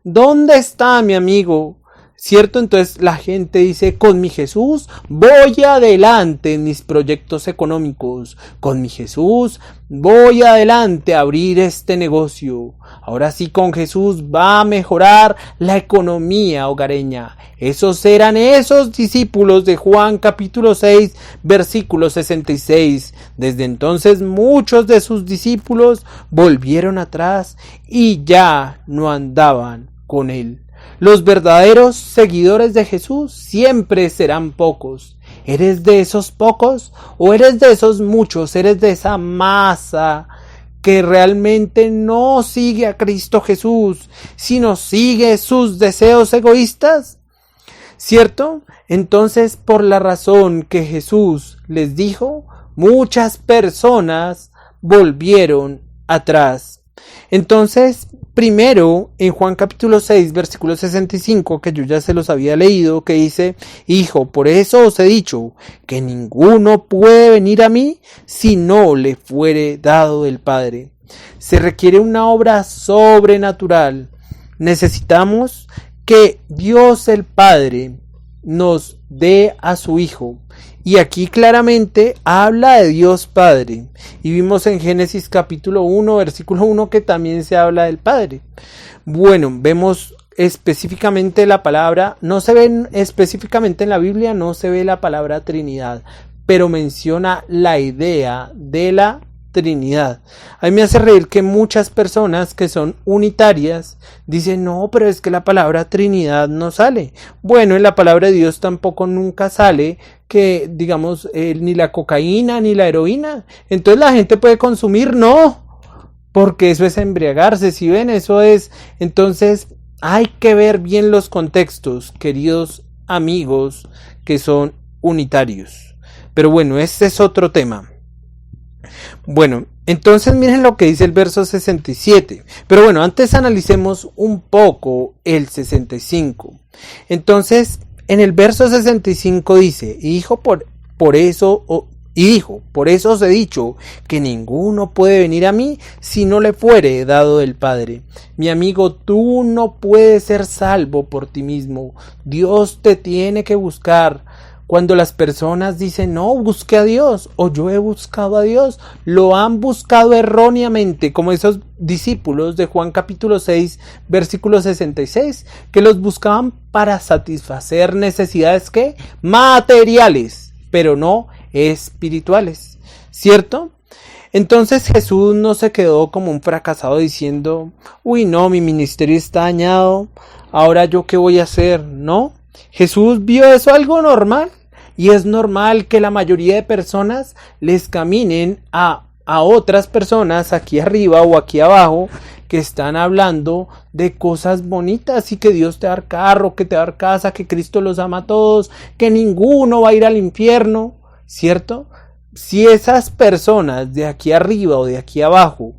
¿Dónde está, mi amigo? ¿Cierto? Entonces la gente dice: con mi Jesús voy adelante en mis proyectos económicos. Con mi Jesús voy adelante a abrir este negocio. Ahora sí, con Jesús va a mejorar la economía hogareña. Esos eran esos discípulos de Juan capítulo 6, versículo 66. Desde entonces muchos de sus discípulos volvieron atrás y ya no andaban con él. Los verdaderos seguidores de Jesús siempre serán pocos. ¿Eres de esos pocos o eres de esos muchos? ¿Eres de esa masa que realmente no sigue a Cristo Jesús, sino sigue sus deseos egoístas? ¿Cierto? Entonces, por la razón que Jesús les dijo, muchas personas volvieron atrás. Entonces, primero, en Juan capítulo 6, versículo 65, que yo ya se los había leído, que dice: Hijo, por eso os he dicho que ninguno puede venir a mí si no le fuere dado del Padre. Se requiere una obra sobrenatural. Necesitamos que Dios el Padre nos dé a su Hijo. Y aquí claramente habla de Dios Padre. Y vimos en Génesis capítulo 1, versículo 1 que también se habla del Padre. Bueno, vemos específicamente la palabra, no se ve específicamente en la Biblia, no se ve la palabra Trinidad, pero menciona la idea de la Trinidad. A mí me hace reír que muchas personas que son unitarias dicen: no, pero es que la palabra Trinidad no sale. Bueno, en la palabra de Dios tampoco nunca sale que, digamos, ni la cocaína ni la heroína. Entonces la gente puede consumir, no, porque eso es embriagarse, si ven, eso es. Entonces hay que ver bien los contextos, queridos amigos que son unitarios. Pero bueno, este es otro tema. Bueno, entonces miren lo que dice el verso 67. Pero bueno, antes analicemos un poco el 65. Entonces, en el verso 65 dice: Hijo, por eso os he dicho que ninguno puede venir a mí si no le fuere dado del Padre. Mi amigo, tú no puedes ser salvo por ti mismo. Dios te tiene que buscar. Cuando las personas dicen: no, busqué a Dios, o yo he buscado a Dios, lo han buscado erróneamente, como esos discípulos de Juan capítulo 6, versículo 66, que los buscaban para satisfacer necesidades ¿qué? Materiales, pero no espirituales, ¿cierto? Entonces Jesús no se quedó como un fracasado diciendo: uy, no, mi ministerio está dañado, ahora yo qué voy a hacer, ¿no? Jesús vio eso algo normal, y es normal que la mayoría de personas les caminen a otras personas aquí arriba o aquí abajo que están hablando de cosas bonitas y que Dios te va a dar carro, que te va a dar casa, que Cristo los ama a todos, que ninguno va a ir al infierno, ¿cierto? Si esas personas de aquí arriba o de aquí abajo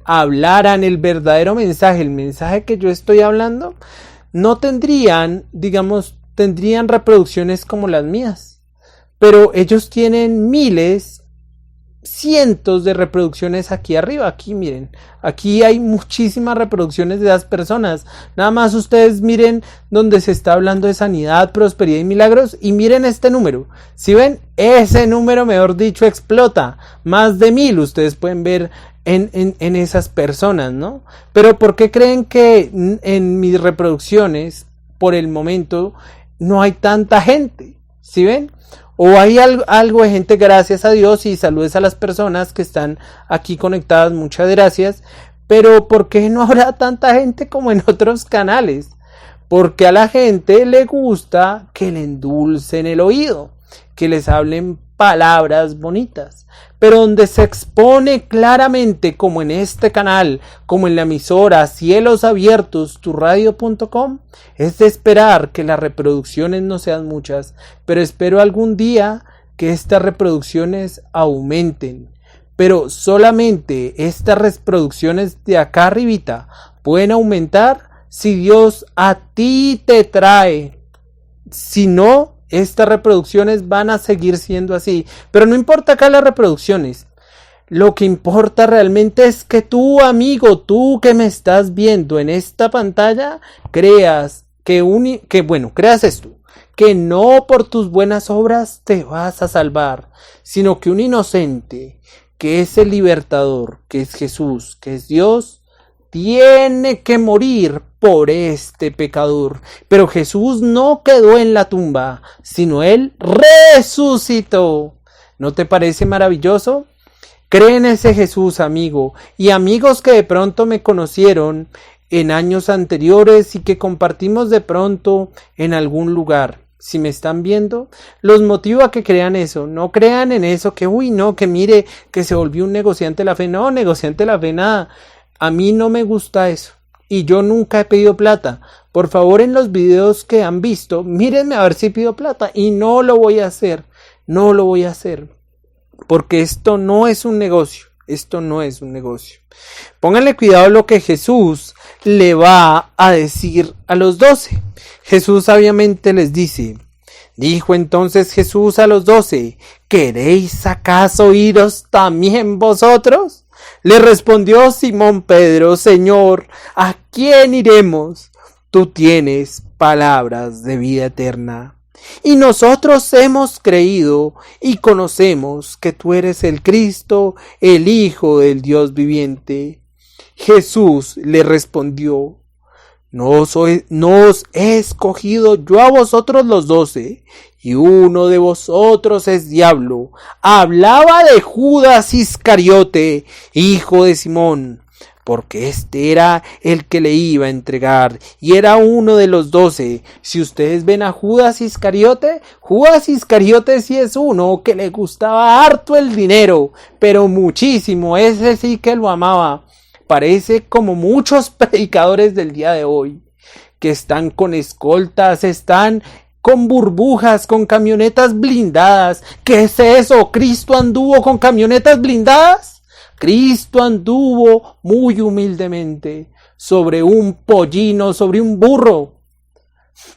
hablaran el verdadero mensaje, el mensaje que yo estoy hablando, no tendrían, digamos, tendrían reproducciones como las mías, pero ellos tienen miles, cientos de reproducciones aquí arriba. Aquí miren, aquí hay muchísimas reproducciones de las personas. Nada más ustedes miren donde se está hablando de sanidad, prosperidad y milagros, y miren este número. Si ven, ese número, mejor dicho, explota. Más de 1000 ustedes pueden ver en esas personas, ¿no? Pero ¿por qué creen que en mis reproducciones por el momento no hay tanta gente? ¿Sí ven? O hay algo de gente, gracias a Dios, y saludes a las personas que están aquí conectadas, muchas gracias. Pero ¿por qué no habrá tanta gente como en otros canales? Porque a la gente le gusta que le endulcen el oído, que les hablen palabras bonitas, pero donde se expone claramente, como en este canal, como en la emisora Cielos Abiertos, turradio.com, es de esperar que las reproducciones no sean muchas, pero espero algún día que estas reproducciones aumenten. Pero solamente estas reproducciones de acá arribita pueden aumentar si Dios a ti te trae. Si no, estas reproducciones van a seguir siendo así. Pero no importa acá las reproducciones. Lo que importa realmente es que tú, amigo, tú que me estás viendo en esta pantalla, creas creas esto, que no por tus buenas obras te vas a salvar, sino que un inocente, que es el libertador, que es Jesús, que es Dios, tiene que morir por este pecador. Pero Jesús no quedó en la tumba, sino Él resucitó. ¿No te parece maravilloso? Cree en ese Jesús, amigo, y amigos que de pronto me conocieron en años anteriores y que compartimos de pronto en algún lugar. Si me están viendo, los motivo a que crean eso. No crean en eso que, que mire, que se volvió un negociante de la fe. No, negociante de la fe, nada. A mí no me gusta eso. Y yo nunca he pedido plata. Por favor, en los videos que han visto, mírenme a ver si pido plata. Y no lo voy a hacer. No lo voy a hacer. Porque esto no es un negocio. Esto no es un negocio. Pónganle cuidado a lo que Jesús le va a decir a los 12. Jesús sabiamente les dice: dijo entonces Jesús a los 12, ¿queréis acaso iros también vosotros? Le respondió Simón Pedro: Señor, ¿a quién iremos? Tú tienes palabras de vida eterna. Y nosotros hemos creído y conocemos que tú eres el Cristo, el Hijo del Dios viviente. Jesús le respondió: no os he escogido yo a vosotros los 12, y uno de vosotros es diablo. Hablaba de Judas Iscariote, hijo de Simón, porque este era el que le iba a entregar, y era uno de los 12. Si ustedes ven a Judas Iscariote sí es uno que le gustaba harto el dinero, pero muchísimo, ese sí que lo amaba. Parece como muchos predicadores del día de hoy, que están con escoltas, están con burbujas, con camionetas blindadas. ¿Qué es eso? ¿Cristo anduvo con camionetas blindadas? Cristo anduvo muy humildemente sobre un pollino, sobre un burro.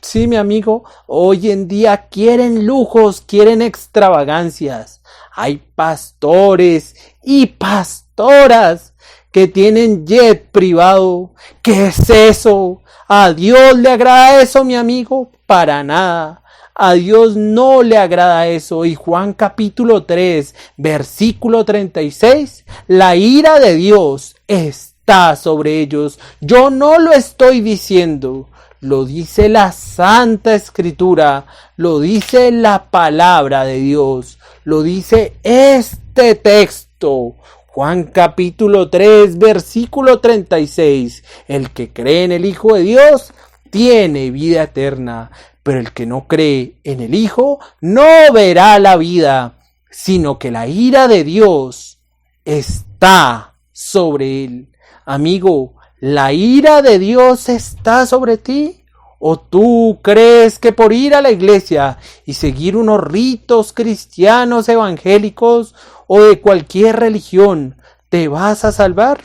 Sí, mi amigo, hoy en día quieren lujos, quieren extravagancias. Hay pastores y pastoras que tienen jet privado. ¿Qué es eso? ¿A Dios le agrada eso, mi amigo? Para nada. A Dios no le agrada eso. Y Juan capítulo 3, versículo 36, la ira de Dios está sobre ellos. Yo no lo estoy diciendo, lo dice la Santa Escritura, lo dice la palabra de Dios, lo dice este texto. Juan capítulo 3, versículo 36, el que cree en el Hijo de Dios tiene vida eterna, pero el que no cree en el Hijo no verá la vida, sino que la ira de Dios está sobre él. Amigo, ¿la ira de Dios está sobre ti? ¿O tú crees que por ir a la iglesia y seguir unos ritos cristianos evangélicos o de cualquier religión te vas a salvar?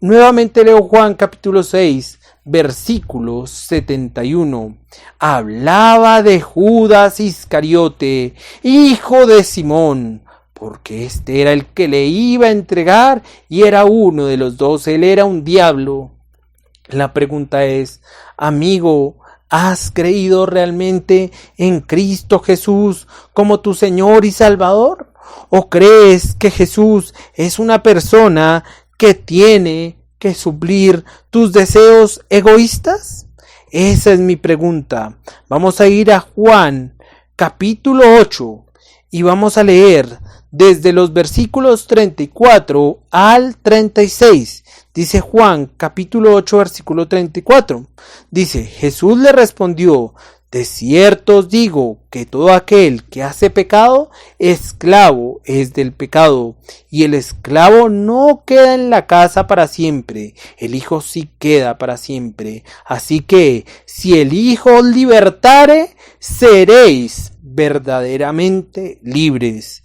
Nuevamente leo Juan capítulo 6, versículo 71. Hablaba de Judas Iscariote, hijo de Simón, porque este era el que le iba a entregar y era uno de los 12, él era un diablo. La pregunta es, amigo, ¿has creído realmente en Cristo Jesús como tu Señor y Salvador? ¿O crees que Jesús es una persona que tiene que suplir tus deseos egoístas? Esa es mi pregunta. Vamos a ir a Juan capítulo 8 y vamos a leer desde los versículos 34 al 36. Dice Juan capítulo 8 versículo 34. Dice: Jesús le respondió: De cierto os digo que todo aquel que hace pecado, esclavo es del pecado. Y el esclavo no queda en la casa para siempre, el Hijo sí queda para siempre. Así que, si el Hijo os libertare, seréis verdaderamente libres.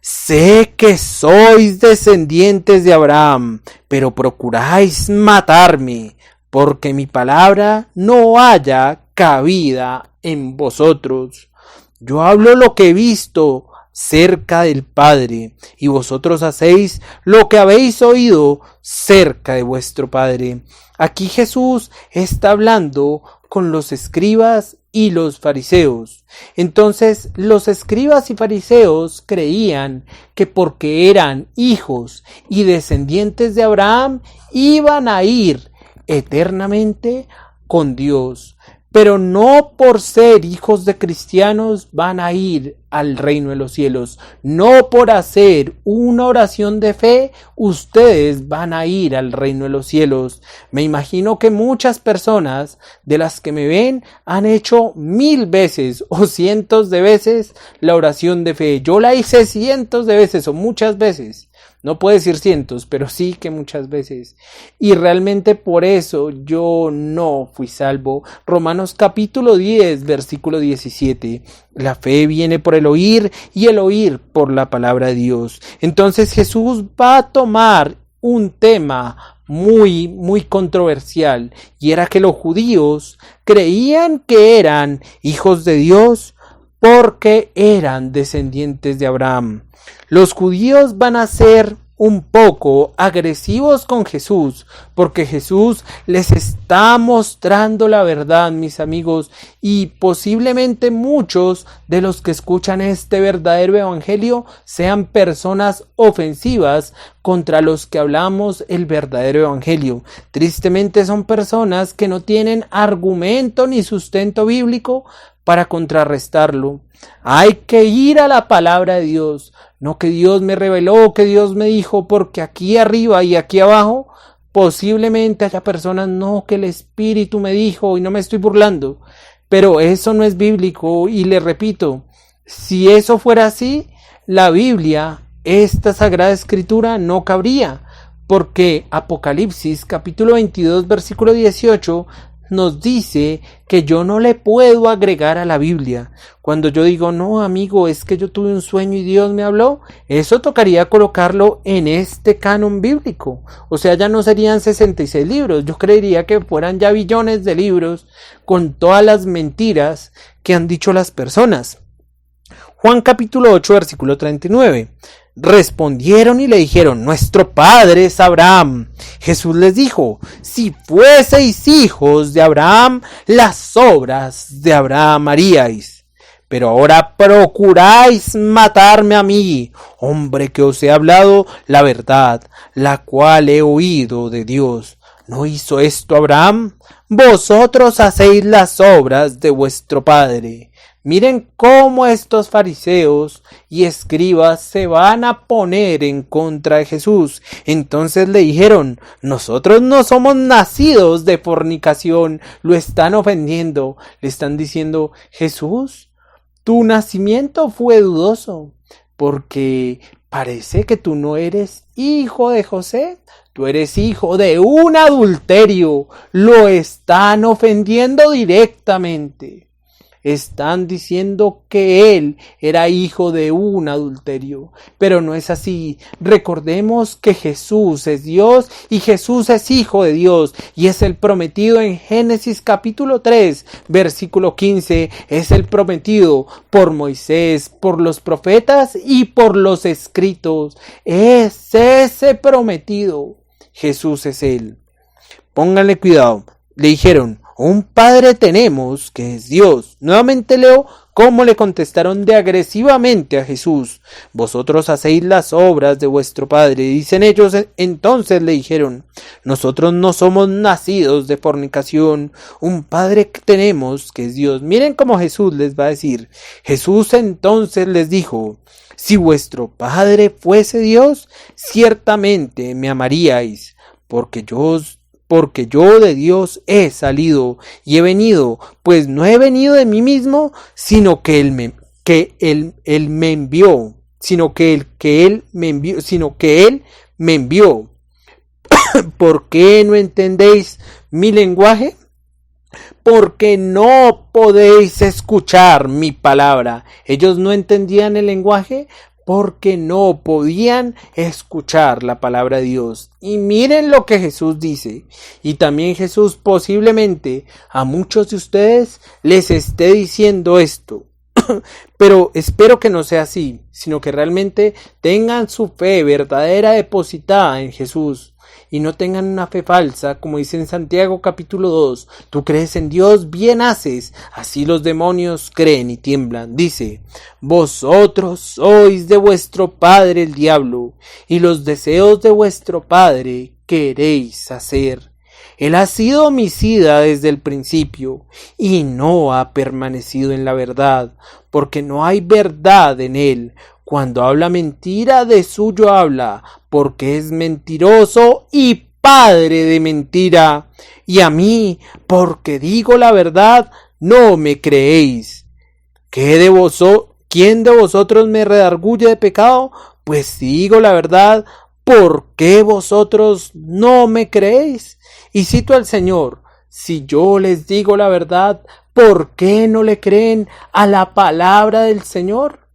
Sé que sois descendientes de Abraham, pero procuráis matarme, porque mi palabra no haya cabida en vosotros. Yo hablo lo que he visto cerca del Padre, y vosotros hacéis lo que habéis oído cerca de vuestro Padre. Aquí Jesús está hablando con los escribas y los fariseos. Entonces los escribas y fariseos creían que porque eran hijos y descendientes de Abraham iban a ir eternamente con Dios, pero no por ser hijos de cristianos van a ir al reino de los cielos. No por hacer una oración de fe ustedes van a ir al reino de los cielos. Me imagino que muchas personas de las que me ven han hecho 1000 veces o cientos de veces la oración de fe. Yo la hice cientos de veces o muchas veces. No puedo decir cientos, pero sí que muchas veces. Y realmente por eso yo no fui salvo. Romanos capítulo 10, versículo 17. La fe viene por el oír y el oír por la palabra de Dios. Entonces Jesús va a tomar un tema muy controversial. Y era que los judíos creían que eran hijos de Dios porque eran descendientes de Abraham. Los judíos van a ser un poco agresivos con Jesús, porque Jesús les está mostrando la verdad, mis amigos, y posiblemente muchos de los que escuchan este verdadero evangelio sean personas ofensivas contra los que hablamos el verdadero evangelio. Tristemente son personas que no tienen argumento ni sustento bíblico para contrarrestarlo. Hay que ir a la palabra de Dios, no que Dios me reveló, que Dios me dijo, porque aquí arriba y aquí abajo posiblemente haya personas, no, que el Espíritu me dijo, y no me estoy burlando, pero eso no es bíblico. Y le repito, si eso fuera así, la Biblia, esta Sagrada Escritura, no cabría, porque Apocalipsis capítulo 22 versículo 18 nos dice que yo no le puedo agregar a la Biblia. Cuando yo digo, no amigo, es que yo tuve un sueño y Dios me habló, eso tocaría colocarlo en este canon bíblico. O sea, ya no serían 66 libros, yo creería que fueran ya billones de libros con todas las mentiras que han dicho las personas. Juan capítulo 8 versículo 39. Respondieron y le dijeron, nuestro padre es Abraham. Jesús les dijo, si fueseis hijos de Abraham, las obras de Abraham haríais. Pero ahora procuráis matarme a mí, hombre que os he hablado la verdad, la cual he oído de Dios. ¿No hizo esto Abraham? Vosotros hacéis las obras de vuestro padre. Miren cómo estos fariseos y escribas se van a poner en contra de Jesús. Entonces le dijeron, nosotros no somos nacidos de fornicación. Lo están ofendiendo. Le están diciendo, Jesús, tu nacimiento fue dudoso, porque parece que tú no eres hijo de José. Tú eres hijo de un adulterio. Lo están ofendiendo directamente. Están diciendo que él era hijo de un adulterio, pero no es así. Recordemos que Jesús es Dios y Jesús es hijo de Dios y es el prometido en Génesis capítulo 3 versículo 15. Es el prometido por Moisés, por los profetas y por los escritos. Es ese prometido. Jesús es él. Pónganle cuidado. Le dijeron, un padre tenemos que es Dios. Nuevamente leo cómo le contestaron de agresivamente a Jesús. Vosotros hacéis las obras de vuestro padre. Dicen ellos, entonces le dijeron, nosotros no somos nacidos de fornicación. Un padre que tenemos que es Dios. Miren cómo Jesús les va a decir. Jesús entonces les dijo, si vuestro padre fuese Dios, ciertamente me amaríais, porque yo os porque yo de Dios he salido y he venido, pues no he venido de mí mismo, sino que Él me envió, sino que Él me envió. ¿Por qué no entendéis mi lenguaje? Porque no podéis escuchar mi palabra. Ellos no entendían el lenguaje porque no podían escuchar la palabra de Dios. Y miren lo que Jesús dice. Y también Jesús posiblemente a muchos de ustedes les esté diciendo esto. Pero espero que no sea así, sino que realmente tengan su fe verdadera depositada en Jesús. Y no tengan una fe falsa, como dice en Santiago capítulo 2, tú crees en Dios, bien haces, así los demonios creen y tiemblan. Dice, vosotros sois de vuestro padre el diablo, y los deseos de vuestro padre queréis hacer. Él ha sido homicida desde el principio, y no ha permanecido en la verdad, porque no hay verdad en él. Cuando habla mentira, de suyo habla, porque es mentiroso y padre de mentira. Y a mí, porque digo la verdad, no me creéis. ¿Quién de vosotros me redarguye de pecado? Pues si digo la verdad, ¿por qué vosotros no me creéis? Y cito al Señor, si yo les digo la verdad, ¿por qué no le creen a la palabra del Señor?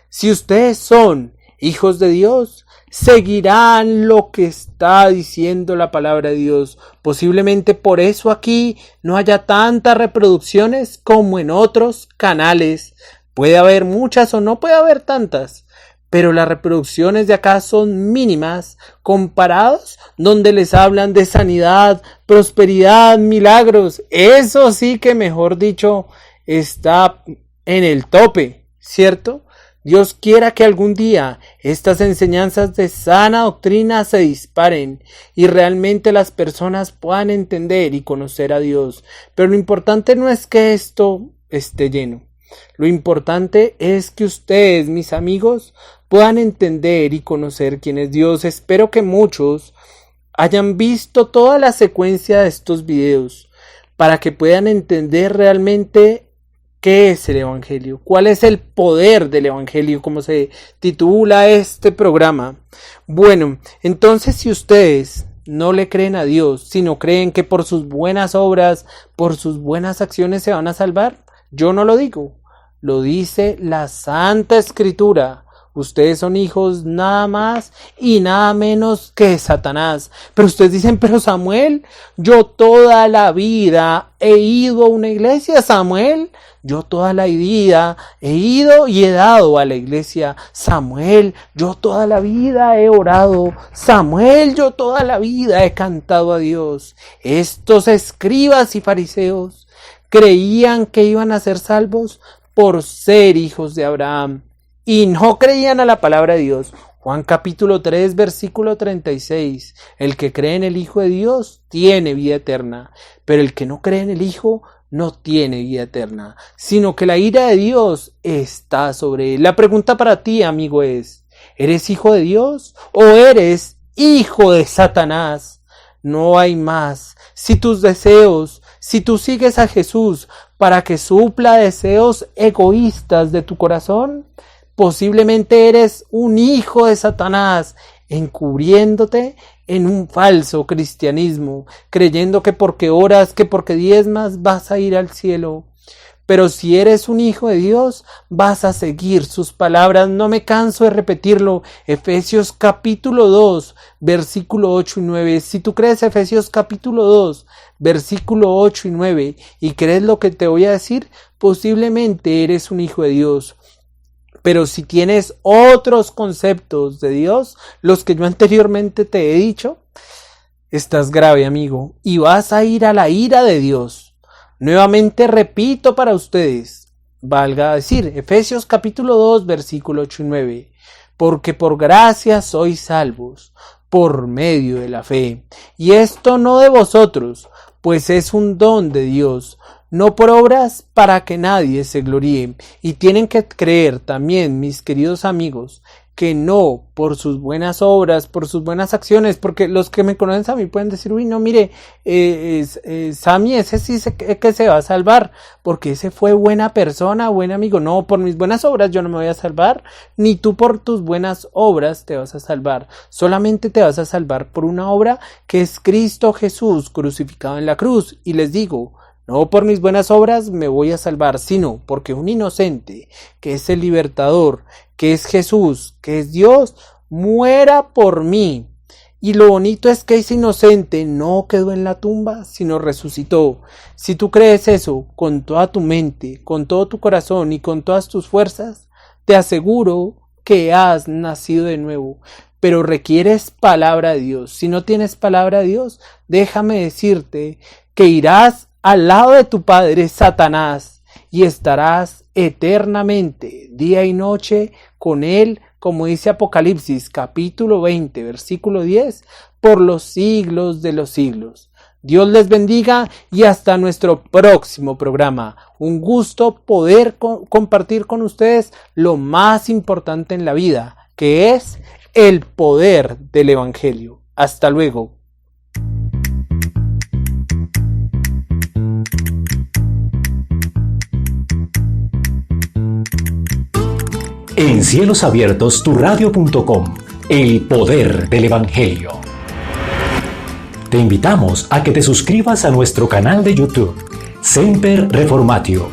Si ustedes son hijos de Dios, seguirán lo que está diciendo la palabra de Dios. Posiblemente por eso aquí no haya tantas reproducciones como en otros canales. Puede haber muchas o no puede haber tantas, pero las reproducciones de acá son mínimas comparados donde les hablan de sanidad, prosperidad, milagros. Eso sí que, mejor dicho, está en el tope, ¿cierto? Dios quiera que algún día estas enseñanzas de sana doctrina se disparen y realmente las personas puedan entender y conocer a Dios. Pero lo importante no es que esto esté lleno. Lo importante es que ustedes, mis amigos, puedan entender y conocer quién es Dios. Espero que muchos hayan visto toda la secuencia de estos videos para que puedan entender realmente ¿qué es el Evangelio? ¿Cuál es el poder del Evangelio? Como se titula este programa. Bueno, entonces si ustedes no le creen a Dios, sino creen que por sus buenas obras, por sus buenas acciones se van a salvar, yo no lo digo. Lo dice la Santa Escritura. Ustedes son hijos nada más y nada menos que Satanás. Pero ustedes dicen, pero Samuel, yo toda la vida he ido a una iglesia, Samuel. Yo toda la vida he ido y he dado a la iglesia. Samuel, yo toda la vida he orado. Samuel, yo toda la vida he cantado a Dios. Estos escribas y fariseos creían que iban a ser salvos por ser hijos de Abraham. Y no creían a la palabra de Dios. Juan capítulo 3 versículo 36. El que cree en el Hijo de Dios tiene vida eterna. Pero el que no cree en el Hijo no tiene vida eterna, sino que la ira de Dios está sobre él. La pregunta para ti, amigo, es: ¿eres hijo de Dios o eres hijo de Satanás? No hay más. Si tú sigues a Jesús para que supla deseos egoístas de tu corazón, posiblemente eres un hijo de Satanás, encubriéndote en un falso cristianismo, creyendo que porque oras, que porque diezmas vas a ir al cielo. Pero si eres un hijo de Dios, vas a seguir sus palabras. No me canso de repetirlo. Efesios capítulo 2, versículo 8 y 9. Si tú crees Efesios capítulo 2, versículo 8 y 9, y crees lo que te voy a decir, posiblemente eres un hijo de Dios. Pero si tienes otros conceptos de Dios, los que yo anteriormente te he dicho, estás grave, amigo, y vas a ir a la ira de Dios. Nuevamente repito para ustedes, valga decir, Efesios capítulo 2, versículo 8 y 9, porque por gracia sois salvos, por medio de la fe, y esto no de vosotros, pues es un don de Dios, no por obras para que nadie se gloríe. Y tienen que creer también, mis queridos amigos, que no por sus buenas obras, por sus buenas acciones, porque los que me conocen a mí pueden decir, uy, no, mire, Sammy, ese sí que se va a salvar, porque ese fue buena persona, buen amigo. No, por mis buenas obras yo no me voy a salvar, ni tú por tus buenas obras te vas a salvar. Solamente te vas a salvar por una obra que es Cristo Jesús crucificado en la cruz. Y les digo, no por mis buenas obras me voy a salvar, sino porque un inocente, que es el libertador, que es Jesús, que es Dios, muera por mí. Y lo bonito es que ese inocente no quedó en la tumba, sino resucitó. Si tú crees eso con toda tu mente, con todo tu corazón y con todas tus fuerzas, te aseguro que has nacido de nuevo. Pero requieres palabra de Dios. Si no tienes palabra de Dios, déjame decirte que irás al lado de tu padre Satanás y estarás eternamente, día y noche, con él, como dice Apocalipsis capítulo 20, versículo 10, por los siglos de los siglos. Dios les bendiga y hasta nuestro próximo programa. Un gusto poder compartir con ustedes lo más importante en la vida, que es el poder del Evangelio. Hasta luego. En Cielos Abiertos, turadio.com, el poder del Evangelio. Te invitamos a que te suscribas a nuestro canal de YouTube, Semper Reformatio,